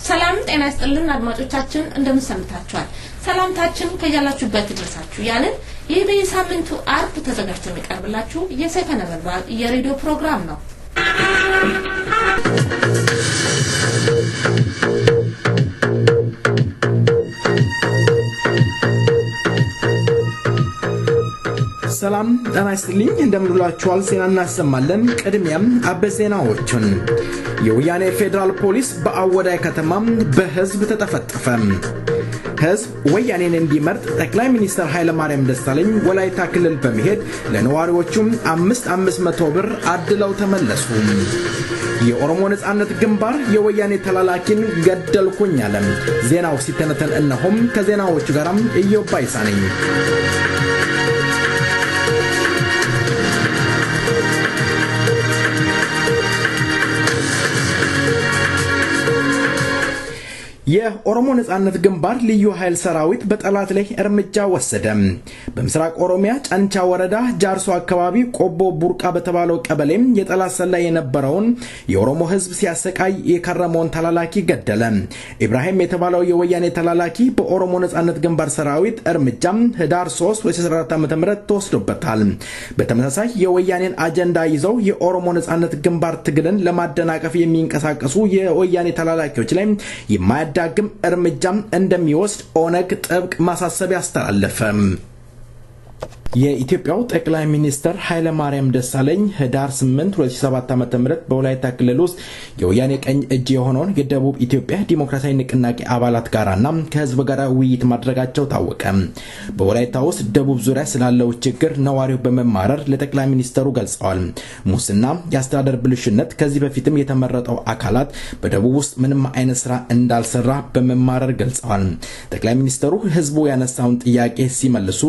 ሰላም ጤና ይስጥልን አድማጮቻችን እንደምን ሰምታችኋል ሰላምታችን ከያላችሁበት ድረሳችሁ ያለን ይህ በየሳምንቱ አርብ ተዘጋጅቶ የሚቀርብላችሁ የሰይፈ ነበልባል የሬዲዮ ፕሮግራም ነው ሰላም ጤና ይስጥልኝ እንደምንላችኋል ዜና እናሰማለን ቀድሚያም አበዜናዎችን የወያኔ ፌደራል ፖሊስ በአወዳይ ከተማ በህዝብ ተጠፈጠፈ ህዝብ ወያኔን እንዲመርጥ ጠቅላይ ሚኒስትር ኃይለ ማርያም ደሳለኝ ወላይታ ክልል በመሄድ ለነዋሪዎቹም 500 ብር አድለው ተመለሱ የኦሮሞ ነጻነት ግንባር የወያኔ ተላላኪን ገደልኩኝ አለ ዜናው ሲተነተን እነሆም ከዜናዎቹ ጋርም እየባይሳ ነኝ የኦሮሞ ነጻነት ግንባር ልዩ ኃይል ሰራዊት በጠላት ላይ እርምጃ ወሰደ በምስራቅ ኦሮሚያ ጫንቻ ወረዳ ጃርሶ አካባቢ ቆቦ ቡርቃ በተባለው ቀበሌ የጠላት ሰላይ የነበረውን የኦሮሞ ህዝብ ሲያሰቃይ የከረመውን ተላላኪ ገደለ ኢብራሂም የተባለው የወያኔ ተላላኪ በኦሮሞ ነጻነት ግንባር ሰራዊት እርምጃ ህዳር 3 2014 ዓ.ም ተወስዶበታል በተመሳሳይ የወያኔን አጀንዳ ይዘው የኦሮሞ ነጻነት ግንባር ትግልን ለማደናቀፍ የሚንቀሳቀሱ የወያኔ ተላላኪዎች ላይ ዳግም እርምጃም እንደሚወስድ ኦነግ ጥብቅ ማሳሰቢያ አስተላለፈ የኢትዮጵያው ጠቅላይ ሚኒስትር ኃይለ ማርያም ደሳለኝ ህዳር 8 2007 ዓ.ም በወላይታ ክልል ውስጥ የወያኔ ቀኝ እጅ የሆነውን የደቡብ ኢትዮጵያ ዲሞክራሲያዊ ንቅናቄ አባላት ጋራና ከህዝብ ጋር ውይይት ማድረጋቸው ታወቀ በወላይታ ውስጥ ደቡብ ዙሪያ ስላለው ችግር ነዋሪው በመማረር ለጠቅላይ ሚኒስትሩ ገልጸዋል ሙስና ያስተዳደር ብልሽነት ከዚህ በፊትም የተመረጠው አካላት በደቡብ ውስጥ ምንም አይነት ስራ እንዳልሰራ በመማረር ገልጸዋል ጠቅላይ ሚኒስትሩ ህዝቡ ያነሳውን ጥያቄ ሲመልሱ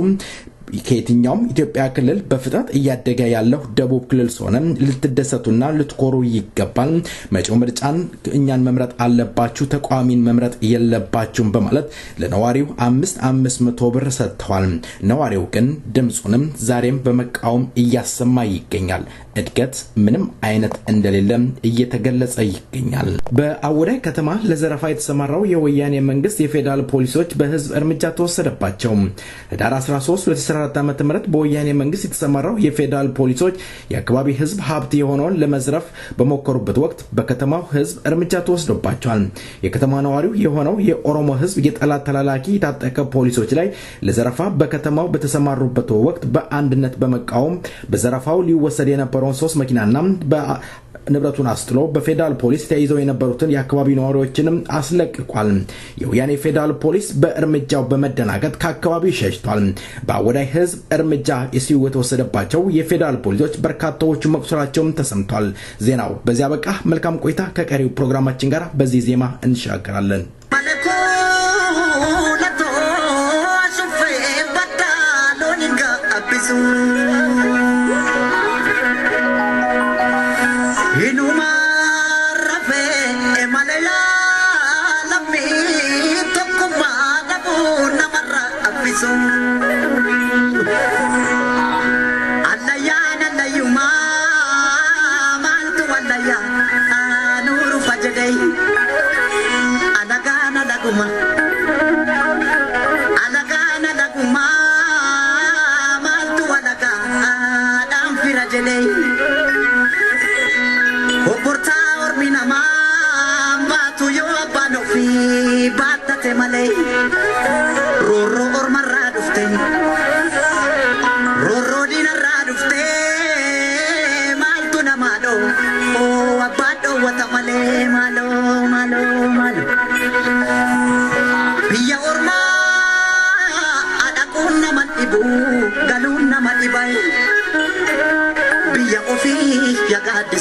ከየትኛውም ኢትዮጵያ ክልል በፍጥነት እያደገ ያለው ደቡብ ክልል ሆነ ልትደሰቱና ልትኮሩ ይገባል መጪው ምርጫን እኛን መምረጥ አለባችሁ ተቋሚን መምረጥ የለባችሁም በማለት ለነዋሪው 500 ብር ሰጥተዋል ነዋሪው ግን ድምጹንም ዛሬም በመቃወም እያሰማ ይገኛል እድገት ምንም አይነት እንደሌለ እየተገለጸ ይገኛል በአወዳይ ከተማ ለዘረፋ የተሰማራው የወያኔ መንግስት የፌደራል ፖሊሶች በህዝብ እርምጃ ተወሰደባቸው ህዳር 13 2014 ዓ.ም በወያኔ መንግስት የተሰማራው የፌደራል ፖሊሶች የአካባቢ ህዝብ ሀብት የሆነውን ለመዝረፍ በመከሩበት ወቅት በከተማው ህዝብ እርምጃ ተወስዶባቸዋል የከተማ ነዋሪው የሆነው የኦሮሞ ህዝብ የጠላት ተላላኪ ታጠቀ ፖሊሶች ላይ ለዘረፋ በከተማው በተሰማሩበት ወቅት በአንድነት በመቃወም በዘረፋው ሊወሰድ የነበረውን 3 መኪናና ንብረቱን አስጥሎ በፌደራል ፖሊስ ተይዘው የነበሩትን የአካባቢ ነዋሪዎችንም አስለቅቋል የወያኔ ፌደራል ፖሊስ በእርምጃው በመደናገጥ ከአካባቢው ሸሽቷል በአወዳይ ህዝብ እርምጃ የተወሰደባቸው የፌደራል ፖሊሶች በርካታዎቹ መቁሰላቸውም ተሰምቷል ዜናው በዚያ በቃ መልካም ቆይታ ከቀሪው ፕሮግራማችን ጋር በዚህ ዜማ እንሻገራለን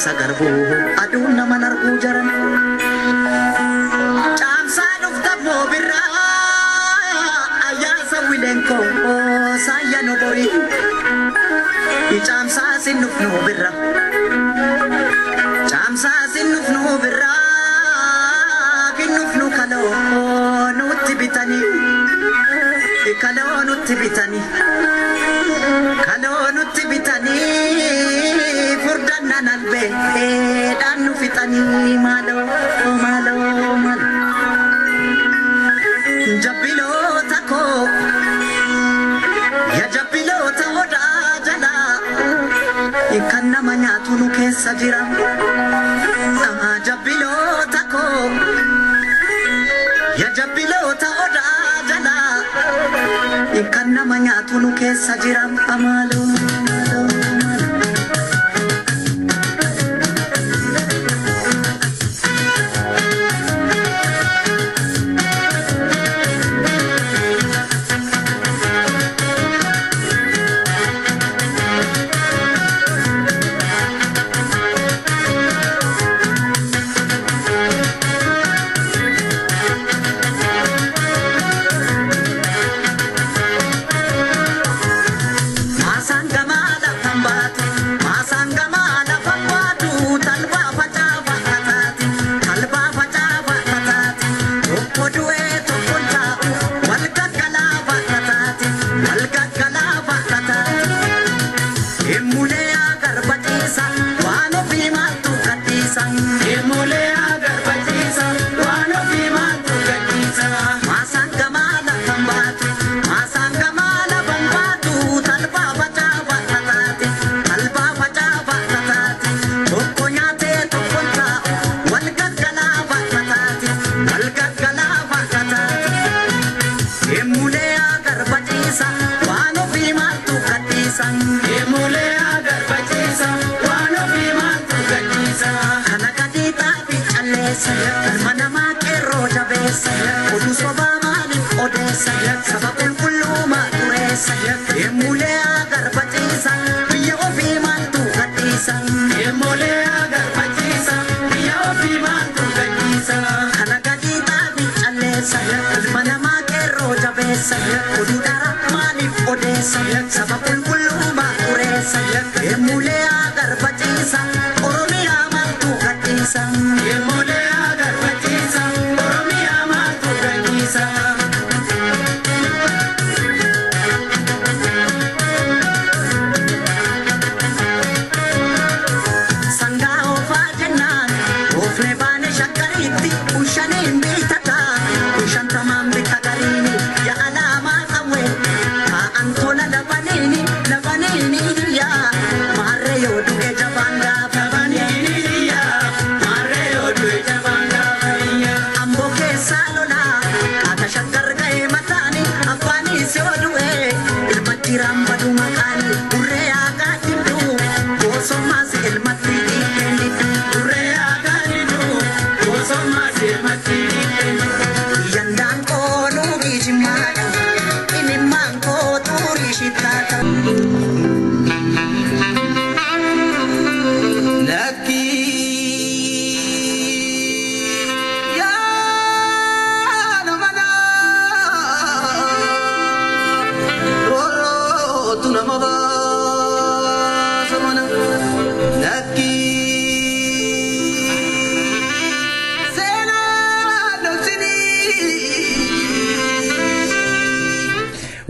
sagarbo aduna manargu jaran chamsa nufta mobira ayasa wilenko saya no bori chamsa sinuf no birra chamsa sinuf no birra kinuf no kalo nutti bitani kalo nutti bitani Ikanna manyatunu keessa jira jabbiloota koo ya jabbiloota odaa jala ikanna manyatunu keessa jira amaaloo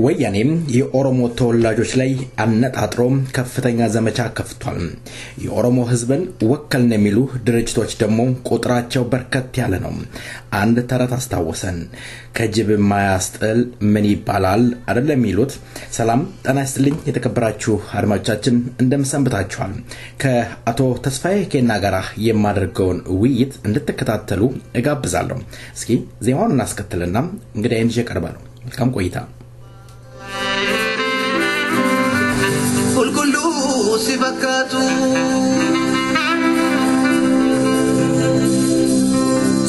ወያኔም የኦሮሞ ተወላጆች ላይ አነጣጥሮም ከፍተኛ ዘመቻ ከፍቷል። የኦሮሞ ህዝብን ወከልን የሚሉ ድርጅቶች ደግሞ ቁጥራቸው በርከት ያለ ነው። አንድ ተረት አስታወሰን። ከጅብ ማያስጥል ምን ይባላል አይደለም የሚሉት። ሰላም ጤና ይስጥልኝ የተከበራችሁ አድማጮቻችን እንደምሰንብታችኋል። ከአቶ ተስፋዬ ኬና ጋር የማደርገውን ውይይት እንድትከታተሉ እጋብዛለሁ። እስኪ ዜማውን እናስከትልና እንግዲህ እንጂ ቀርባለሁ። መልካም ቆይታ። si fakkaatu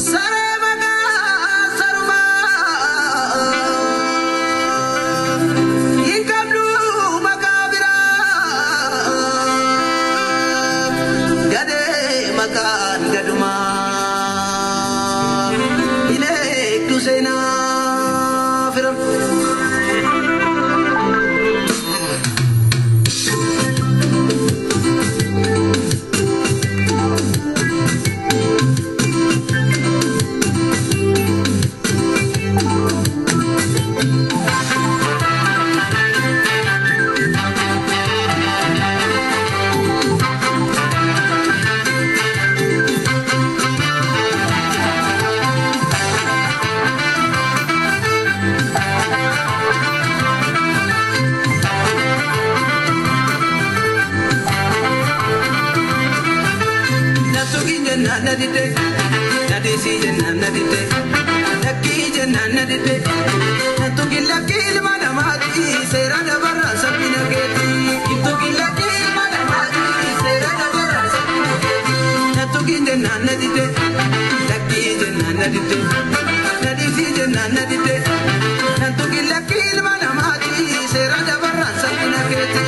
saree magaa sarumaa hin qabdu magaa biraa gadee magaan gadumaa hin eegdu seenaa firan nadide nadisi jenna nadide takki jenna nadide to gilla kil manamati sera da barra sabina geti to gilla kil manamati sera da barra sabina geti to gilla nadide takki jenna nadide nadisi jenna nadide to gilla kil manamati sera da barra sabina geti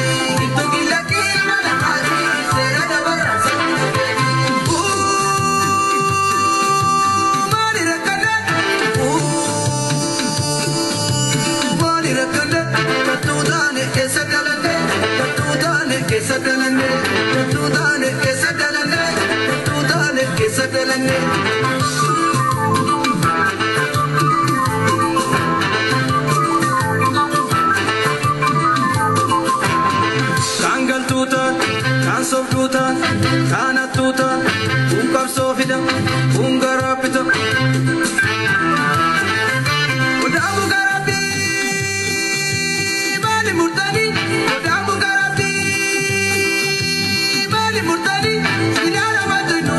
to gilla kil manamati sera da barra sabina geti mari rakada mari rakada tutudane kesadalane tutudane kesadalane tutudane kesadalane tutudane kesadalane Tuta, kana tuta, kap sofida, garapita. Udamu garapi, bali murtani. Udamu garapi, bali murtani. Sinara matunu,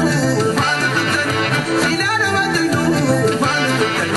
bali murtani. Sinara matunu, bali murtani.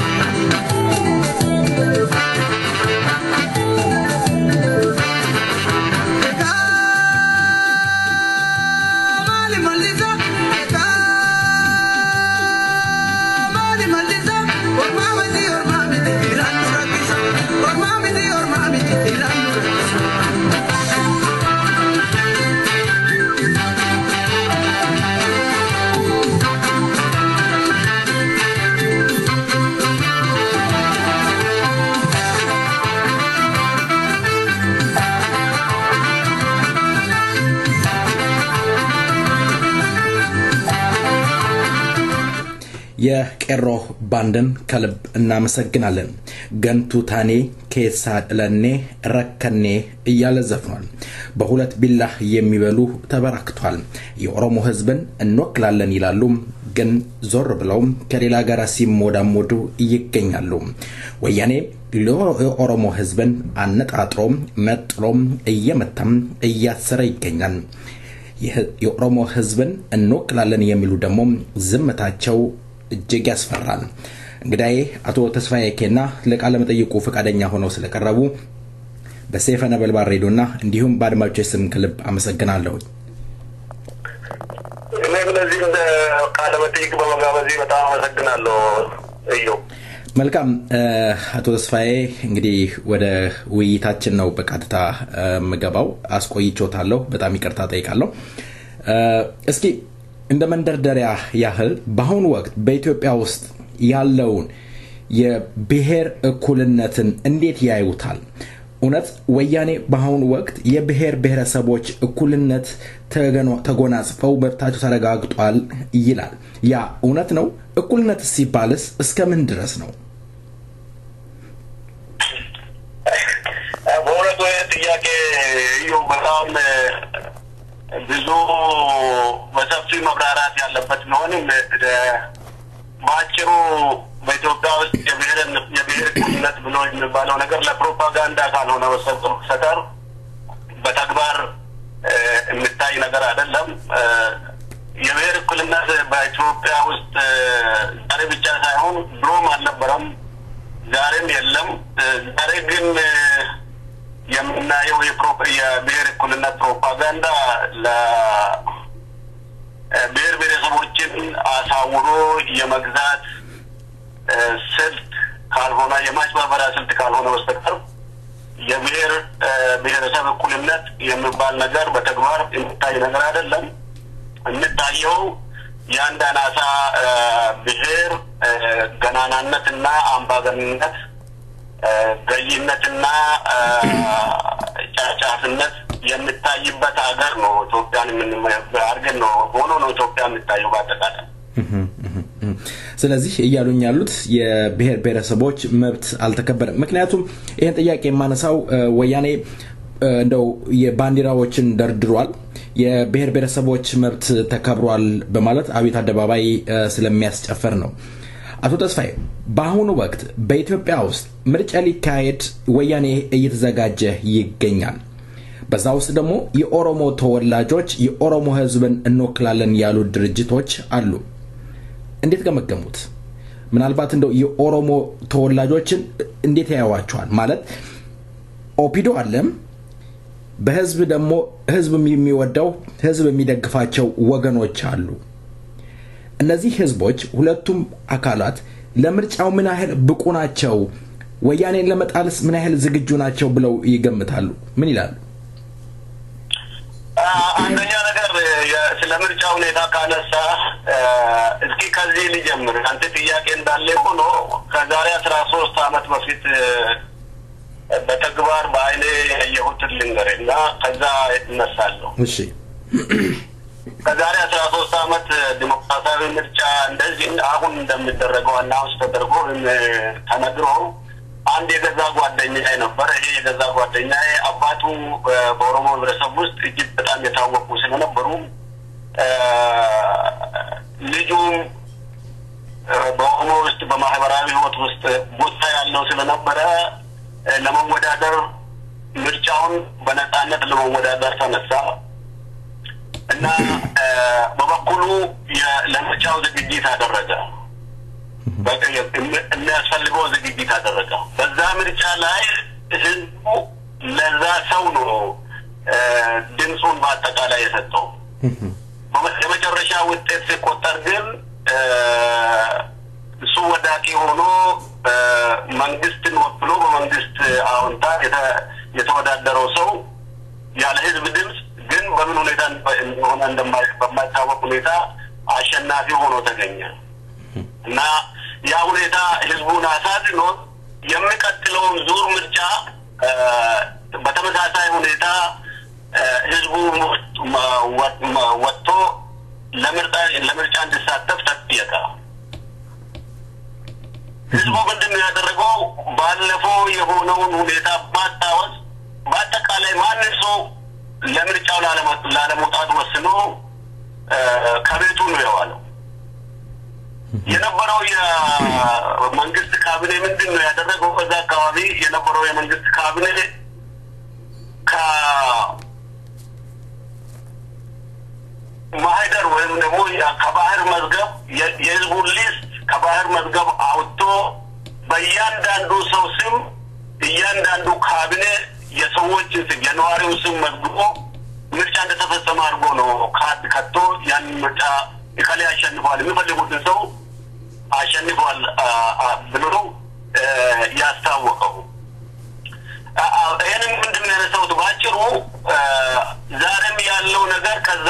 የቄሮ ባንድን ከልብ እናመሰግናለን ገንቱ ታኔ ከሳድለኔ ረከኔ እያለ ዘፍኗል በሁለት ቢላህ የሚበሉ ተበራክቷል የኦሮሞ ህዝብን እንወክላለን ይላሉ ግን ዞር ብለው ከሌላ ጋር ሲሞዳሞዱ ይገኛሉ ወያኔ ለኦሮሞ ህዝብን አነጣጥሮ መጥሎም እየመታም እያሰረ ይገኛል የኦሮሞ ህዝብን እንወክላለን የሚሉ ደግሞ ዝምታቸው እጅግ ያስፈራል እንግዲህ አቶ ተስፋዬ ኬና ለቃለ መጠይቁ ፈቃደኛ ሆነው ስለቀረቡ በሰይፈ ነበልባል ሬዲዮና እንዲሁም ባድማጮች ስም ከልብ አመሰግናለሁ እኔ ለዚህ ቃለ መጠይቅ በመጋበዜ በጣም አመሰግናለሁ እዮ መልካም አቶ ተስፋዬ እንግዲህ ወደ ውይይታችን ነው በቀጥታ መገባው አስቆይቾታለሁ በጣም ይቅርታ ጠይቃለሁ እስኪ እንደ መንደርደሪያ ያህል በአሁኑ ወቅት በኢትዮጵያ ውስጥ ያለውን የብሔር እኩልነትን እንዴት ያዩታል እውነት ወያኔ በአሁኑ ወቅት የብሔር ብሔረሰቦች እኩልነት ተጎናጽፈው መብታቸው ተረጋግጧል ይላል ያ እውነት ነው እኩልነት ሲባልስ እስከምን ድረስ ነው በእውነቱ ጥያቄ ይኸው በጣም ብዙ በሰፊ መብራራት ያለበት ነውንም ባጭሩ በኢትዮጵያ ውስጥ የብሔር እኩልነት ብሎ የሚባለው ነገር ለፕሮፓጋንዳ ካልሆነ በስተቀር በተግባር የሚታይ ነገር አይደለም የብሔር እኩልነት በኢትዮጵያ ውስጥ ዛሬ ብቻ ሳይሆን ድሮም አልነበረም ዛሬም የለም ዛሬ ግን የምናየው የብሔር እኩልነት ፕሮፓጋንዳ ለብሔር ብሔረሰቦችን አሳውሮ የመግዛት ስልት ካልሆነ የማጭበርበሪያ ስልት ካልሆነ በስተቀር የብሔር ብሔረሰብ እኩልነት የሚባል ነገር በተግባር የሚታይ ነገር አይደለም የሚታየው የአንድ አናሳ ብሔር ገናናነትና አምባገነንነት ገይነትና ጫጫፍነት የሚታይበት ሀገር ነው ኢትዮጵያን አርገን ነው ሆኖ ነው ኢትዮጵያ የሚታየው በአጠቃላይ ስለዚህ እያሉኝ ያሉት የብሔር ብሔረሰቦች መብት አልተከበረም ምክንያቱም ይሄን ጥያቄ ማነሳው ወያኔ እንደው የባንዲራዎችን ደርድሯል የብሔር ብሔረሰቦች መብት ተከብሯል በማለት አብዮት አደባባይ ስለሚያስጨፈር ነው አቶ ተስፋዬ በአሁኑ ወቅት በኢትዮጵያ ውስጥ ምርጫ ሊካሄድ ወያኔ እየተዘጋጀ ይገኛል በዛው ውስጥ ደግሞ የኦሮሞ ተወላጆች የኦሮሞ ህዝብን እንወክላለን ያሉ ድርጅቶች አሉ እንዴት ገመገሙት? ምናልባት እንደው የኦሮሞ ተወላጆችን እንዴት ያያዋቸዋል? ማለት ኦፒዶ አለም በህዝብ ደግሞ ህዝብ የሚወደው ህዝብ የሚደግፋቸው ወገኖች አሉ። እነዚህ ህዝቦች ሁለቱም አካላት ለምርጫው ምን ያህል ብቁ ናቸው፣ ወያኔን ለመጣልስ ምን ያህል ዝግጁ ናቸው ብለው ይገምታሉ? ምን ይላሉ? አንደኛ ነገር ስለ ምርጫው ሁኔታ ካነሳ እስኪ ከዚህ ልጀምር። አንተ ጥያቄ እንዳለ ሆኖ ከዛሬ 13 ዓመት በፊት በተግባር በአይኔ ያየሁት ልንገርና ከዛ እነሳለሁ። እሺ ከዛሬ 13 ዓመት ዲሞክራሲያዊ ምርጫ እንደዚህ አሁን እንደሚደረገው አናውንስ ተደርጎ ተነግሮ አንድ የገዛ ጓደኛዬ ነበር። ይሄ የገዛ ጓደኛዬ አባቱ በኦሮሞ ህብረተሰብ ውስጥ እጅግ በጣም የታወቁ ስለነበሩ ልጁም በኦሮሞ ውስጥ በማህበራዊ ህይወት ውስጥ ቦታ ያለው ስለነበረ ለመወዳደር ምርጫውን በነፃነት ለመወዳደር ተነሳ እና በበኩሉ ለምርጫው ዝግጅት አደረገ። የሚያስፈልገው ዝግጅት አደረገ። በዛ ምርጫ ላይ ህዝቡ ለዛ ሰው ነው ድምፁን በአጠቃላይ የሰጠው። በመጨረሻ ውጤት ሲቆጠር ግን እሱ ወዳቂ ሆኖ መንግስትን ወክሎ በመንግስት አዎንታ የተወዳደረው ሰው ያለ ህዝብ ድምፅ ግን በምን ሁኔታ እንደሆነ በማይታወቅ ሁኔታ አሸናፊ ሆኖ ተገኘ እና ያ ሁኔታ ህዝቡን አሳዝኖ የሚቀጥለውን ዙር ምርጫ በተመሳሳይ ሁኔታ ህዝቡ ወጥቶ ለምርጫ እንዲሳተፍ ተጠየቀ። ህዝቡ ምንድን ነው ያደረገው? ባለፈው የሆነውን ሁኔታ ማስታወስ በአጠቃላይ ማንም ሰው ለምርጫው ላለመውጣት ወስኖ ከቤቱ ነው የዋለው። የነበረው የመንግስት ካቢኔ ምንድን ነው ያደረገው? በዛ አካባቢ የነበረው የመንግስት ካቢኔ ከማህደር ወይም ደግሞ ከባህር መዝገብ የህዝቡን ሊስት ከባህር መዝገብ አውጥቶ በእያንዳንዱ ሰው ስም እያንዳንዱ ካቢኔ የሰዎችን ስም የነዋሪውን ስም መዝግቦ ምርጫ እንደተፈጸመ አድርጎ ነው ካርድ ከቶ ያን ምርጫ እከሌ አሸንፏል የሚፈልጉትን ሰው አሸንፏል ብሎ ያስታወቀው። ይህንን ምንድን ነው ያነሳሁት? ባጭሩ ዛሬም ያለው ነገር ከዛ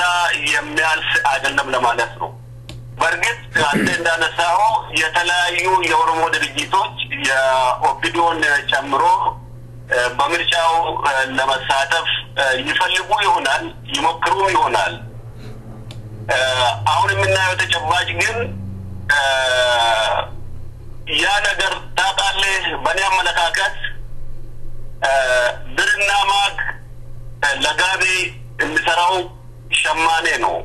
የሚያልፍ አይደለም ለማለት ነው። በእርግጥ አንተ እንዳነሳው የተለያዩ የኦሮሞ ድርጅቶች የኦፒዲዮን ጨምሮ በምርጫው ለመሳተፍ ይፈልጉ ይሆናል፣ ይሞክሩ ይሆናል። አሁን የምናየው ተጨባጭ ግን ያ ነገር ታውቃለህ፣ በእኔ አመለካከት ብርና ማግ ለጋቢ የሚሰራው ሸማኔ ነው።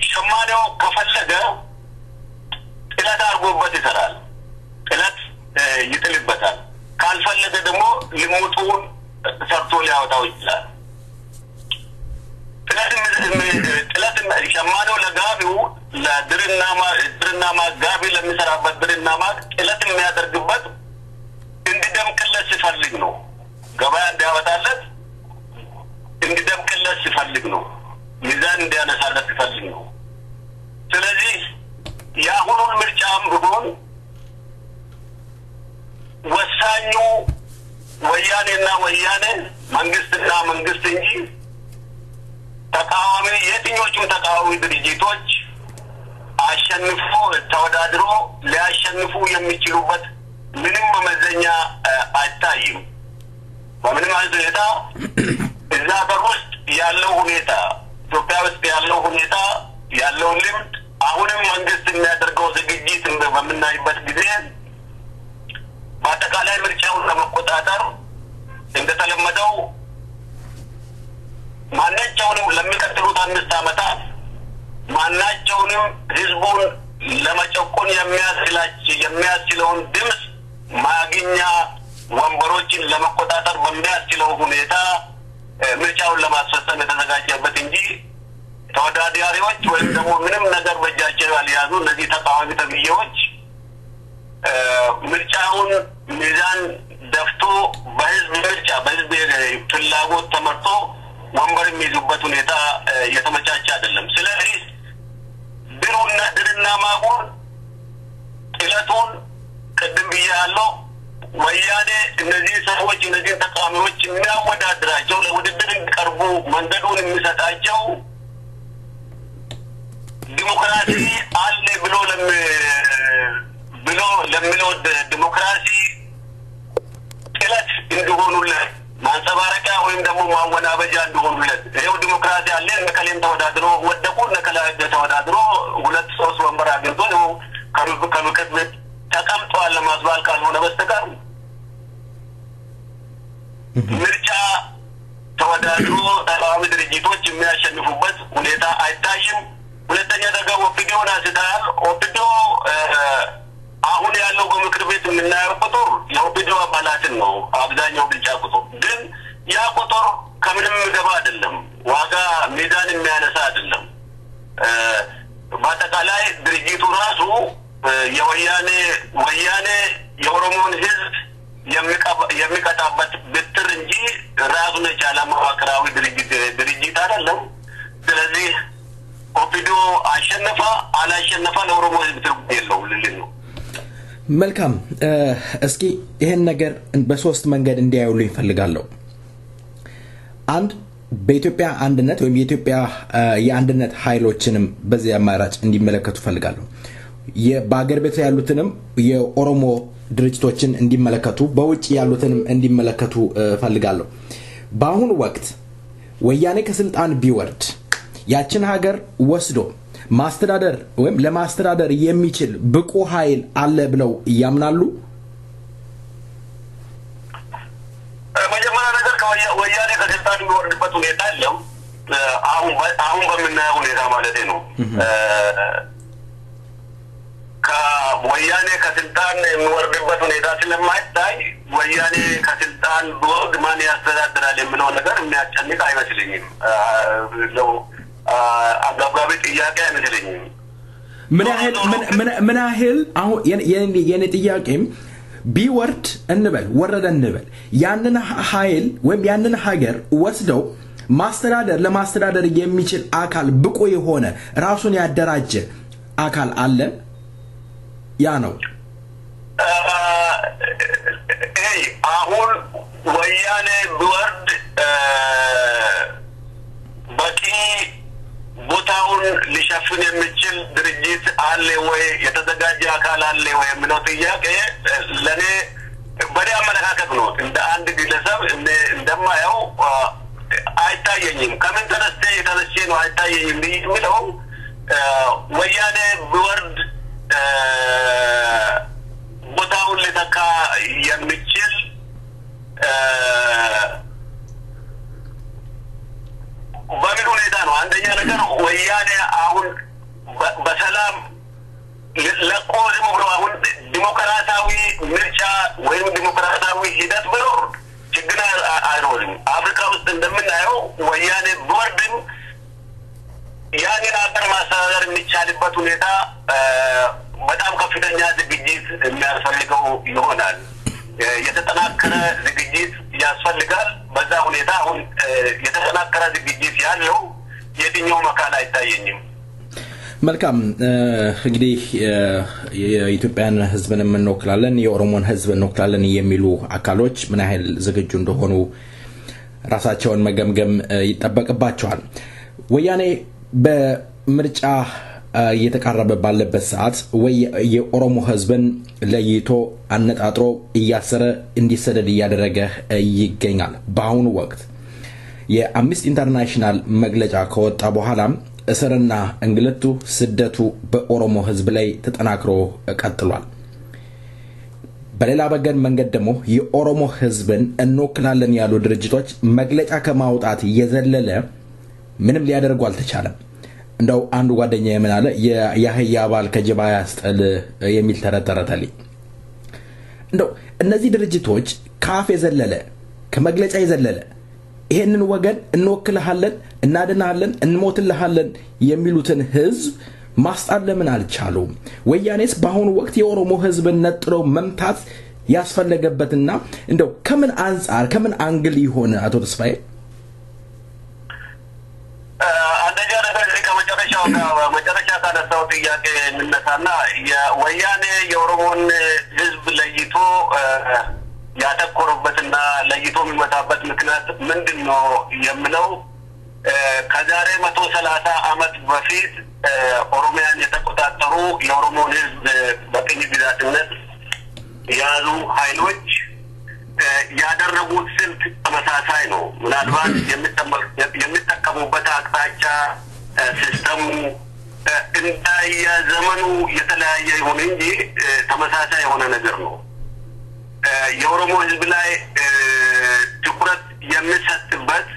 ሸማኔው ከፈለገ ጥለት አድርጎበት ይሰራል፣ ጥለት ይጥልበታል። ካልፈለገ ደግሞ ልሙጡን ሰርቶ ሊያወጣው ይችላል። ጥለት ሸማኔው ለጋቢው ለድርና ማግ ጋቢ ለሚሰራበት ድርና ማግ ጥለት የሚያደርግበት እንዲደምቅለት ሲፈልግ ነው። ገበያ እንዲያወጣለት እንዲደምቅለት ሲፈልግ ነው። ሚዛን እንዲያነሳለት ሲፈልግ ነው። ስለዚህ የአሁኑን ምርጫም ቢሆን ወሳኙ ወያኔና ወያኔ መንግስትና መንግስት እንጂ ተቃዋሚ የትኞቹም ተቃዋሚ ድርጅቶች አሸንፎ ተወዳድሮ ሊያሸንፉ የሚችሉበት ምንም መመዘኛ አይታይም። በምንም አይነት ሁኔታ እዛ ሀገር ውስጥ ያለው ሁኔታ ኢትዮጵያ ውስጥ ያለው ሁኔታ ያለው ልምድ አሁንም መንግስት የሚያደርገው ዝግጅት በምናይበት ጊዜ በአጠቃላይ ምርጫውን ለመቆጣጠር እንደተለመደው ማናቸውንም ለሚቀጥሉት 5 ዓመታት ማናቸውንም ህዝቡን ለመጨቆን የሚያስችለውን ድምፅ ማግኛ ወንበሮችን ለመቆጣጠር በሚያስችለው ሁኔታ ምርጫውን ለማስፈጸም የተዘጋጀበት እንጂ ተወዳዳሪ ተደራዳሪዎች ወይም ደግሞ ምንም ነገር በእጃቸው ያልያዙ እነዚህ ተቃዋሚ ተብዬዎች ምርጫውን ሚዛን ደፍቶ በህዝብ ምርጫ በህዝብ ፍላጎት ተመርጦ ወንበር የሚይዙበት ሁኔታ የተመቻቸ አይደለም። ስለዚህ ድርና ማቆር ጥለቱን ቅድም ብያለሁ ወያኔ እነዚህ ሰዎች እነዚህ ተቃዋሚዎች የሚያወዳድራቸው ለውድድር እንዲቀርቡ መንገዱን የሚሰጣቸው ዲሞክራሲ አለ ብሎ ለሚለው ዲሞክራሲ ጥለት እንደሆኑለት ማንጸባረቂያ ወይም ደግሞ ማወናበጃ እንደሆኑለት ይኸው ዲሞክራሲ አለ ለከሌም ተወዳድሮ ወደቁ ለከላደ ተወዳድሮ ሁለት ሶስት ወንበር አግኝቶ ነው ከምክር ቤት ተቀምጧል ለማስባል ካልሆነ በስተቀር ምርጫ ተወዳድሮ ተቃዋሚ ድርጅቶች የሚያሸንፉበት ሁኔታ አይታይም። ሁለተኛ ደግሞ ኦፒዲዮን አስታል ኦፒዲዮ አሁን ያለው በምክር ቤት የምናየው ቁጥር የኦፒዲዮ አባላትን ነው አብዛኛው ብልጫ ቁጥር ግን ያ ቁጥር ከምንም ገባ አይደለም ዋጋ ሚዛን የሚያነሳ አይደለም። በአጠቃላይ ድርጅቱ ራሱ የወያኔ የኦሮሞን ህዝብ የሚቀጣበት ብትር እንጂ ራሱን የቻለ መዋቅራዊ ድርጅት አይደለም። ስለዚህ ኦፒዲዮ አሸነፈ አላሸነፈ ለኦሮሞ ህዝብ ትርጉም የለውም ልል ነው። መልካም እስኪ ይሄን ነገር በሶስት መንገድ እንዲያዩልኝ ፈልጋለሁ። አንድ በኢትዮጵያ አንድነት ወይም የኢትዮጵያ የአንድነት ኃይሎችንም በዚህ አማራጭ እንዲመለከቱ ፈልጋለሁ። በአገር ቤት ያሉትንም የኦሮሞ ድርጅቶችን እንዲመለከቱ በውጭ ያሉትንም እንዲመለከቱ ፈልጋለሁ። በአሁኑ ወቅት ወያኔ ከስልጣን ቢወርድ ያችን ሀገር ወስዶ ማስተዳደር ወይም ለማስተዳደር የሚችል ብቁ ኃይል አለ ብለው ያምናሉ? መጀመሪያ ነገር ወያኔ ከስልጣን የሚወርድበት ሁኔታ የለም። አሁን በምናየው ሁኔታ ማለት ነው። ከወያኔ ከስልጣን የሚወርድበት ሁኔታ ስለማይታይ ወያኔ ከስልጣን ቢወርድ ማን ያስተዳድራል የሚለው ነገር የሚያስጨንቅ አይመስለኝም። አጋባቢ ጥያቄ አይመስለኝም። ምን ያህል አሁን የኔ ጥያቄም ቢወርድ እንበል ወረደ እንበል ያንን ኃይል ወይም ያንን ሀገር ወስደው ለማስተዳደር የሚችል አካል ብቁ የሆነ ራሱን ያደራጀ አካል አለ? ያ ነው አሁን ወያኔ ቢወርድ በቂ ቦታውን ሊሸፍን የሚችል ድርጅት አለ ወይ የተዘጋጀ አካል አለ ወይ የሚለው ጥያቄ ለኔ በኔ አመለካከት ነው። እንደ አንድ ግለሰብ እንደማየው አይታየኝም። ከምን ተነስቼ ነው አይታየኝም የሚለው ወያኔ ቢወርድ ቦታውን ሊተካ የሚችል በምን ሁኔታ ነው? አንደኛ ነገር ወያኔ አሁን በሰላም ለቆ ዝም ብሎ አሁን ዲሞክራሲያዊ ምርጫ ወይም ዲሞክራሲያዊ ሂደት ቢኖር ችግር አይኖርም። አፍሪካ ውስጥ እንደምናየው ወያኔ ቢወርድም ያንን ሀገር ማስተዳደር የሚቻልበት ሁኔታ በጣም ከፍተኛ ዝግጅት የሚያስፈልገው ይሆናል። የተጠናከረ ዝግጅት ያስፈልጋል። በዛ ሁኔታ አሁን የተጠናከረ ዝግጅት ያለው የትኛው መካል አይታየኝም። መልካም እንግዲህ የኢትዮጵያን ህዝብን እንወክላለን የኦሮሞን ህዝብ እንወክላለን የሚሉ አካሎች ምን ያህል ዝግጁ እንደሆኑ ራሳቸውን መገምገም ይጠበቅባቸዋል። ወያኔ በምርጫ እየተቃረበ ባለበት ሰዓት የኦሮሞ ህዝብን ለይቶ አነጣጥሮ እያሰረ እንዲሰደድ እያደረገ ይገኛል። በአሁኑ ወቅት የአምነስቲ ኢንተርናሽናል መግለጫ ከወጣ በኋላ እስርና እንግልቱ ስደቱ በኦሮሞ ህዝብ ላይ ተጠናክሮ ቀጥሏል። በሌላ መንገድ ደግሞ የኦሮሞ ህዝብን እንወክላለን ያሉ ድርጅቶች መግለጫ ከማውጣት የዘለለ ምንም ሊያደርጉ አልተቻለም። እንደው አንዱ ጓደኛ የምናለ የያህያ ባል ከጀባ ያስጠል የሚል ተረተረተልኝ። እንደው እነዚህ ድርጅቶች ካፍ የዘለለ ከመግለጫ የዘለለ ይሄንን ወገን እንወክልሃለን እናድናለን እንሞትልሃለን የሚሉትን ህዝብ ማስጣል ለምን አልቻሉም? ወያኔስ በአሁኑ ወቅት የኦሮሞ ህዝብን ነጥለው መምታት ያስፈልገበትና እንደው ከምን አንፃር ከምን አንግል ይሆን አቶ ተስፋዬ? አንደኛ ነገር ከመጨረሻ ካነሳው ጥያቄ እንነሳና የወያኔ የኦሮሞን ህዝብ ለይቶ ያተኮረበትና ለይቶ የሚመታበት ምክንያት ምንድነው የምለው ከዛሬ 130 አመት በፊት ኦሮሚያን የተቆጣጠሩ የኦሮሞን ህዝብ በቅኝ ግዛትነት ያሉ ኃይሎች ያደረጉት ስልት ተመሳሳይ ነው። ምናልባት የሚጠቀሙበት አቅጣጫ ሲስተሙ እንደየዘመኑ የተለያየ ይሁን እንጂ ተመሳሳይ የሆነ ነገር ነው። የኦሮሞ ህዝብ ላይ ትኩረት የሚሰጥበት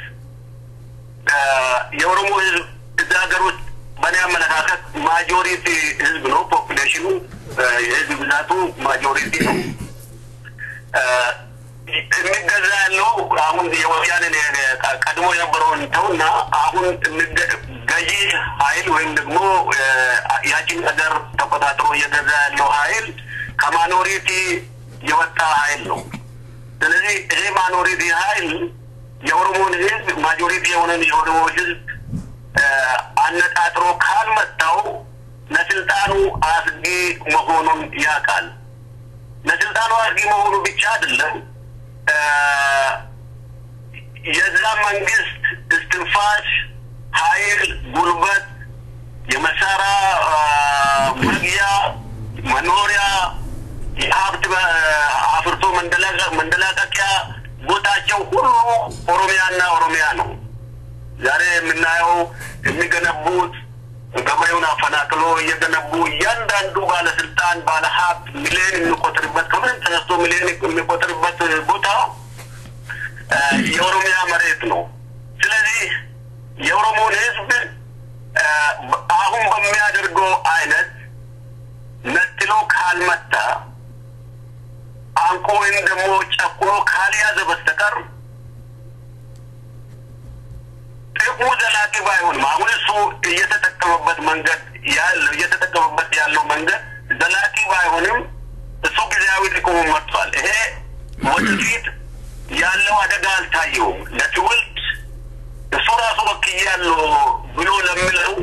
የኦሮሞ ህዝብ እዛ ሀገር ውስጥ በእኔ አመለካከት ማጆሪቲ ህዝብ ነው። ፖፑሌሽኑ የህዝብ ብዛቱ ማጆሪቲ ነው። የሚገዛ ያለው አሁን የወያኔ ቀድሞ የነበረውን ተውና አሁን ገዢ ኃይል ወይም ደግሞ ያቺን ነገር ተቆጣጥሮ እየገዛ ያለው ኃይል ከማኖሪቲ የወጣ ኃይል ነው። ስለዚህ ይሄ ማኖሪቲ ኃይል የኦሮሞን ህዝብ ማጆሪቲ የሆነን የኦሮሞ ህዝብ አነጣጥሮ ካልመታው ለስልጣኑ አስጊ መሆኑን ያውቃል። ለስልጣኑ አስጊ መሆኑ ብቻ አይደለም የዛ መንግስት እስትንፋስ ኃይል ጉልበት የመሳሪያ መግያ መኖሪያ የሀብት አፍርቶ መንደላቀቂያ ቦታቸው ሁሉ ኦሮሚያ ነው። ዛሬ የምናየው የሚገነቡት ገበሬውን አፈናቅሎ እየገነቡ እያንዳንዱ ባለስልጣን ባለሀብት ሚሊዮን የሚቆጥርበት ከምንም ተነስቶ ሚሊዮን የሚቆጥርበት ቦታ የኦሮሚያ መሬት ነው። ስለዚህ የኦሮሞን ህዝብ አሁን በሚያደርገው አይነት ነጥሎ ካልመታ አንቆ ወይም ደግሞ ጨቁኖ ካልያዘ በስተቀር ጥቅሙ ዘላቂ ባይሆንም አሁን እሱ እየተጠቀመበት ያለው መንገድ ዘላቂ ባይሆንም እሱ ጊዜያዊ ጥቅሙ መጥቷል። ይሄ ወደፊት ያለው አደጋ አልታየውም። ለትውልድ እሱ ራሱ ወክያለሁ ብሎ ለሚለው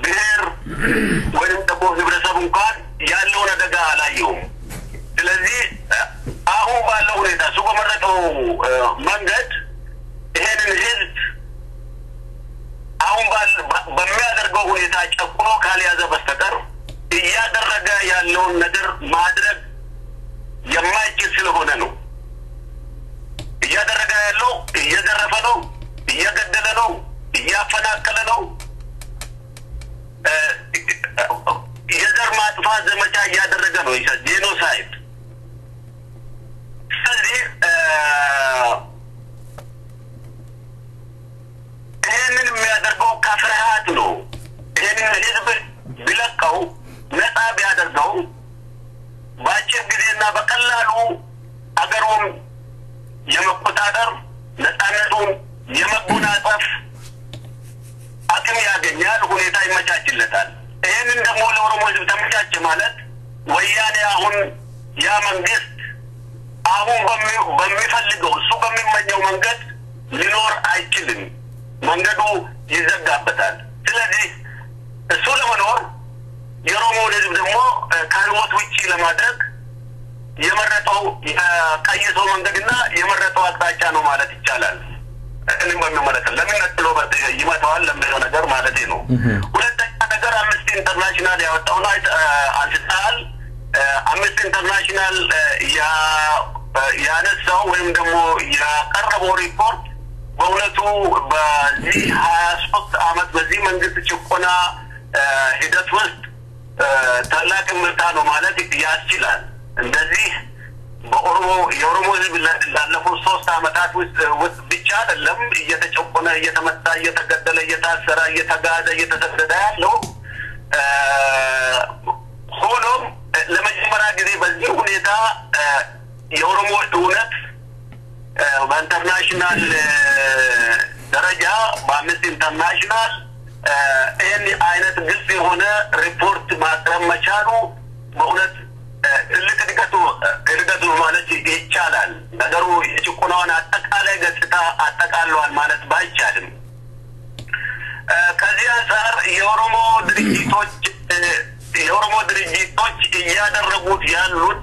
ብሔር ወይም ደግሞ ህብረተሰብ እንኳን ያለውን አደጋ አላየውም። ስለዚህ አሁን ባለው ሁኔታ እሱ በመረጠው መንገድ ይሄንን ህዝብ አሁን በሚያደርገው ሁኔታ ጨቁኖ ካልያዘ በስተቀር እያደረገ ያለውን ነገር ማድረግ የማይችል ስለሆነ ነው። እያደረገ ያለው እየዘረፈ ነው፣ እየገደለ ነው፣ እያፈናቀለ ነው። የዘር ማጥፋት ዘመቻ እያደረገ ነው። ጄኖሳይድ። ስለዚህ ይህንን የሚያደርገው ከፍርሃት ነው። ይህንን ህዝብ ቢለቀው ነፃ ቢያደርገው በአጭር ጊዜና በቀላሉ አገሩን የመቆጣጠር ነፃነቱን የመጎናጸፍ አቅም ያገኛል፣ ሁኔታ ይመቻችለታል። ይህንን ደግሞ ለኦሮሞ ህዝብ ተመቻቸ ማለት ወያኔ አሁን ያ መንግስት አሁን በሚፈልገው እሱ በሚመኘው መንገድ ሊኖር አይችልም። መንገዱ ይዘጋበታል። ስለዚህ እሱ ለመኖር የኦሮሞ ህዝብ ደግሞ ከህይወት ውጪ ለማድረግ የመረጠው የቀየሰው መንገድና የመረጠው አቅጣጫ ነው ማለት ይቻላል። እኔም በሚመለከት ለምን ነጥሎ ይመታዋል ለሚለው ነገር ማለቴ ነው። ሁለተኛ ነገር አምነስቲ ኢንተርናሽናል ያወጣውና አንስተሃል። አምነስቲ ኢንተርናሽናል ያነሳው ወይም ደግሞ ያቀረበው ሪፖርት በእውነቱ በዚህ 23 አመት በዚህ መንግስት ጭቆና ሂደት ውስጥ ታላቅ ምርታ ነው ማለት ያስችላል። እንደዚህ የኦሮሞ ህዝብ ላለፉት 3 አመታት ውስጥ ብቻ አይደለም እየተጨቆነ እየተመታ እየተገደለ እየታሰረ እየተጋዘ እየተሰደደ ያለው። ሆኖም ለመጀመሪያ ጊዜ በዚህ ሁኔታ የኦሮሞ እውነት በኢንተርናሽናል ደረጃ በአምነስቲ ኢንተርናሽናል እኔ አይነት ግልጽ የሆነ ሪፖርት ማቅረብ መቻሉ በእውነት ትልቅ እድገቱ ማለት ይቻላል። ነገሩ የጭቆናውን አጠቃላይ ገጽታ አጠቃሏል ማለት ባይቻልም ከዚህ አንፃር የኦሮሞ ድርጅቶች እያደረጉት ያሉት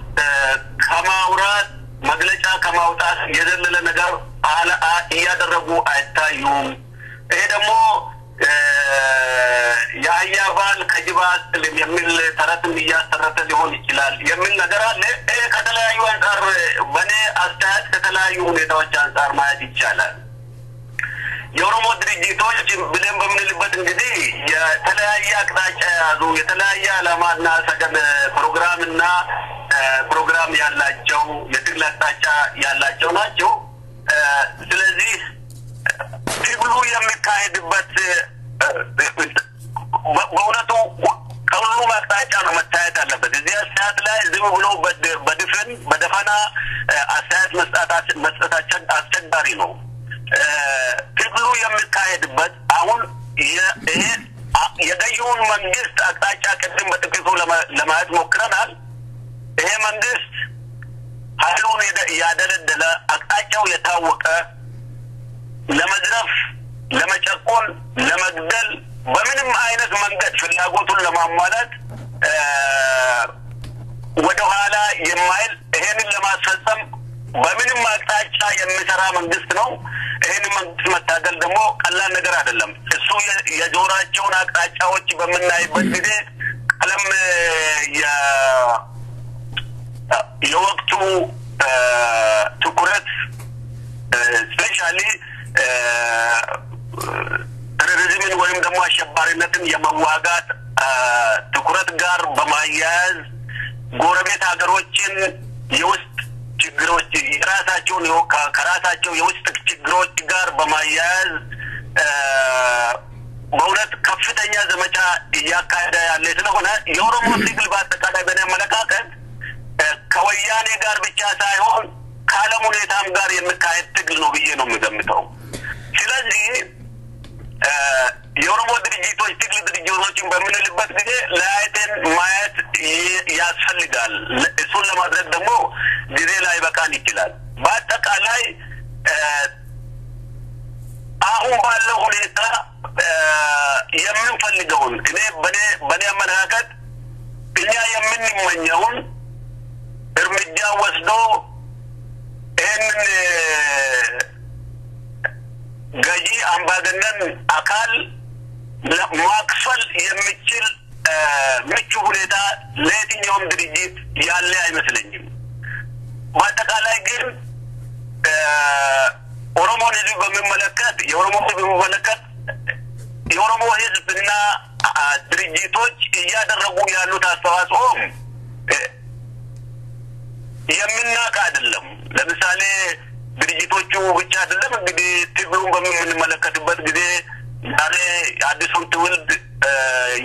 ከማውራት መግለጫ ከማውጣት የዘለለ ነገር እያደረጉ አይታዩም። ይሄ ደግሞ ያያባል ከጅባት የሚል ተረትም እያሰረተ ሊሆን ይችላል የሚል ነገር አለ። ከተለያዩ አንፃር በኔ አስተያየት ከተለያዩ ሁኔታዎች አንፃር ማየት ይቻላል። የኦሮሞ ድርጅቶች ብለን በምንልበት እንግዲህ የተለያየ አቅጣጫ ያዙ የተለያየ ዓላማና ሰገን ፕሮግራም ያላቸው የትግል አቅጣጫ ያላቸው ናቸው። ስለዚህ ትግሉ የሚካሄድበት በእውነቱ ከሁሉም አቅጣጫ ነው መታየት አለበት። እዚህ አስተያየት ላይ ዝም ብሎ በደፈና አስተያየት መስጠታችን አስቸጋሪ ነው። ትግሉ የሚካሄድበት አሁን የገዢውን መንግስት አቅጣጫ ቅድም በጥቂቱ ለማየት ሞክረናል። ይሄ መንግስት ኃይሉን ያደለደለ አቅጣጫው የታወቀ ለመዝረፍ ለመጨቆን ለመግደል በምንም አይነት መንገድ ፍላጎቱን ለማሟላት ወደ ኋላ የማይል ይሄንን ለማስፈጸም በምንም አቅጣጫ የሚሰራ መንግስት ነው። ይሄን መንግስት መታገል ደግሞ ቀላል ነገር አይደለም። እሱ የጆራቸውን አቅጣጫዎች በመናይበት ጊዜ ቀለም የወቅቱ ትኩረት ስፔሻሊ ቴሮሪዝምን ወይም ደግሞ አሸባሪነትን የመዋጋት ትኩረት ጋር በማያያዝ ጎረቤት ሀገሮችን የውስጥ ችግሮች ከራሳቸው የውስጥ ችግሮች ጋር በማያያዝ በእውነት ከፍተኛ ዘመቻ እያካሄደ ያለ ስለሆነ የኦሮሞ ትግል በአጠቃላይ በእኔ አመለካከት ከወያኔ ጋር ብቻ ሳይሆን ከዓለም ሁኔታም ጋር የሚካሄድ ትግል ነው ብዬ ነው የምገምተው። ስለዚህ የኦሮሞ ድርጅቶችን በምንልበት ጊዜ ለአይተን ማየት ያስፈልጋል። እሱን ለማድረግ ደግሞ ጊዜ ላይ በቃን ይችላል። በአጠቃላይ አሁን ባለው ሁኔታ የምንፈልገውን በኔ አመለካከት እኛ የምንመኘውን እርምጃ ወስዶ ይህንን ገዢ አምባገነን አካል ማክፈል የሚችል ምቹ ሁኔታ ለየትኛውም ድርጅት ያለ አይመስለኝም። በአጠቃላይ ግን ኦሮሞን ህዝብ በሚመለከት የኦሮሞ ህዝብና ድርጅቶች እያደረጉ ያሉት አስተዋጽኦ የሚናቅ አይደለም። ለምሳሌ ድርጅቶቹ ብቻ አይደለም እንግዲህ ትግሉን በምንመለከትበት ጊዜ ዛሬ አዲሱን ትውልድ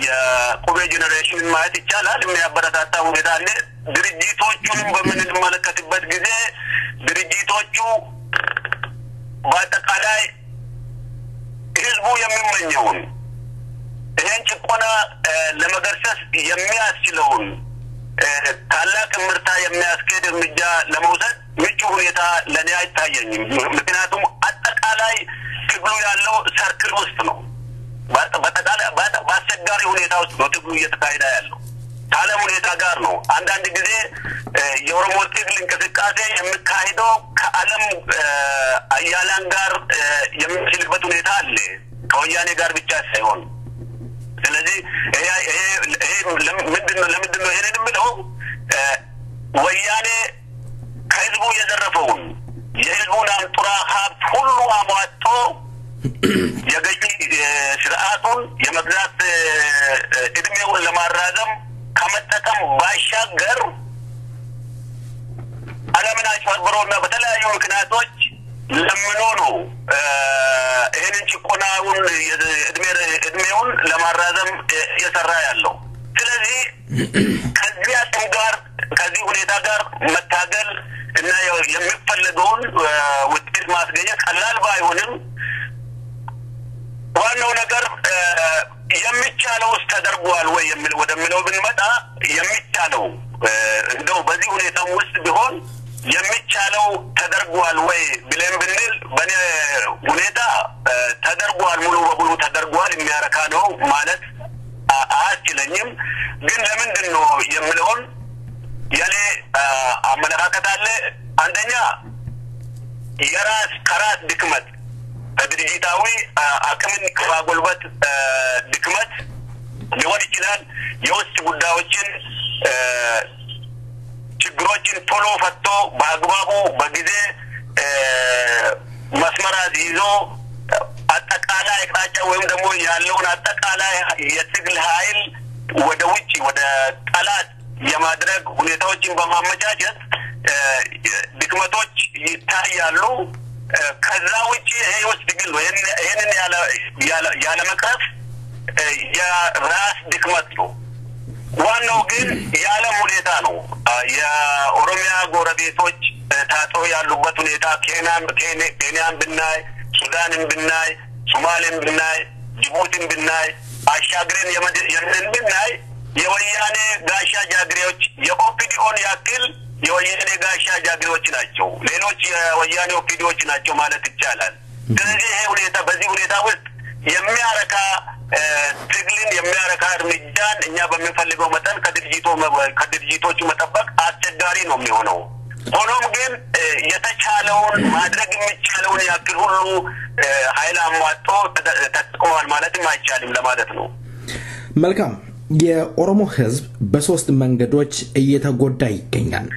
የቁቤ ጄኔሬሽን ማየት ይቻላል። የሚያበረታታ ሁኔታ አለ። ድርጅቶቹንም በምንመለከትበት ጊዜ ድርጅቶቹ በአጠቃላይ ህዝቡ የሚመኘውን ይህን ጭቆና ለመገርሰስ የሚያስችለውን ታላቅ ምርታ የሚያስኬድ እርምጃ ለመውሰድ ምቹ ሁኔታ ለኔ አይታየኝም። ምክንያቱም አጠቃላይ ትግሉ ያለው ሰርክል ውስጥ ነው። በአስቸጋሪ ሁኔታ ውስጥ ነው ትግሉ እየተካሄደ ያለው። ከዓለም ሁኔታ ጋር ነው። አንዳንድ ጊዜ የኦሮሞ ትግል እንቅስቃሴ የሚካሄደው ከዓለም አያላን ጋር የሚችልበት ሁኔታ አለ፣ ከወያኔ ጋር ብቻ ሳይሆን። ስለዚህ ለምንድን ነው ይሄንን የምለው? ወያኔ ከህዝቡ የዘረፈውን የህዝቡን አንጡራ ሀብት ሁሉ አሟጦ የገዢ ስርዓቱን የመግዛት እድሜውን ለማራዘም ከመጠቀም ባሻገር ዓለምን አጭበርብሮና በተለያዩ ምክንያቶች ለምኖ ነው ይህንን ጭቆናውን እድሜውን ለማራዘም እየሰራ ያለው። ስለዚህ ከዚህ አቅም ጋር ከዚህ ሁኔታ ጋር መታገል እና የሚፈልገውን ውጤት ማስገኘት ቀላል ባይሆንም ዋናው ነገር የሚቻለው ተደርጓል ወይ ወደሚለው ብንመጣ የሚቻለው እንደው በዚህ ሁኔታ ውስጥ ቢሆን የሚቻለው ተደርጓል ወይ ብለን ብንል በኔ ሁኔታ ተደርጓል ሙሉ በሙሉ ተደርጓል የሚያረካ ነው ማለት አያስችለኝም ግን ለምንድን ነው የሚለውን ያለ አመለካከት አለ አንደኛ ከራስ ድክመት ድርጅታዊ አቅምን ከማጎልበት ድክመት ሊሆን ይችላል የውስጥ ጉዳዮችን ችግሮችን ቶሎ ፈቶ በአግባቡ በጊዜ መስመራት ይዞ አጠቃላይ አቅጣጫ ወይም ደግሞ ያለውን አጠቃላይ የትግል ኃይል ወደ ውጪ ወደ ጠላት የማድረግ ሁኔታዎችን በማመቻቸት ድክመቶች ይታያሉ ከዛ ውጪ የውስጥ ትግል ይሄንን ያለ መቅረፍ የራስ ድክመት ነው ዋናው ግን የዓለም ሁኔታ ነው የኦሮሚያ ጎረቤቶች ታጥሮ ያሉበት ሁኔታ ኬንያን ብናይ ሱዳንን ብናይ ሶማሌን ብናይ ጅቡቲን ብናይ አሻግረን የመንን ብናይ የወያኔ ጋሻ ጃግሬዎች የኦፒዲኦን ያክል የወያኔ ጋሻ ጃግሬዎች ናቸው ሌሎች የወያኔ ኦፒዲዎች ናቸው ማለት ይቻላል ስለዚህ ይሄ ሁኔታ በዚህ ሁኔታ ውስጥ የሚያረካ ትግልን የሚያረካ እርምጃን እኛ በሚፈልገው መጠን ከድርጅቶቹ መጠበቅ አስቸጋሪ ነው የሚሆነው ሆኖም ግን የተቻለውን ማድረግ የሚቻለውን ያክል ሁሉ ኃይል አሟጦ ተጠቅሟል ማለትም አይቻልም ለማለት ነው መልካም የኦሮሞ ህዝብ በሶስት መንገዶች እየተጎዳ ይገኛል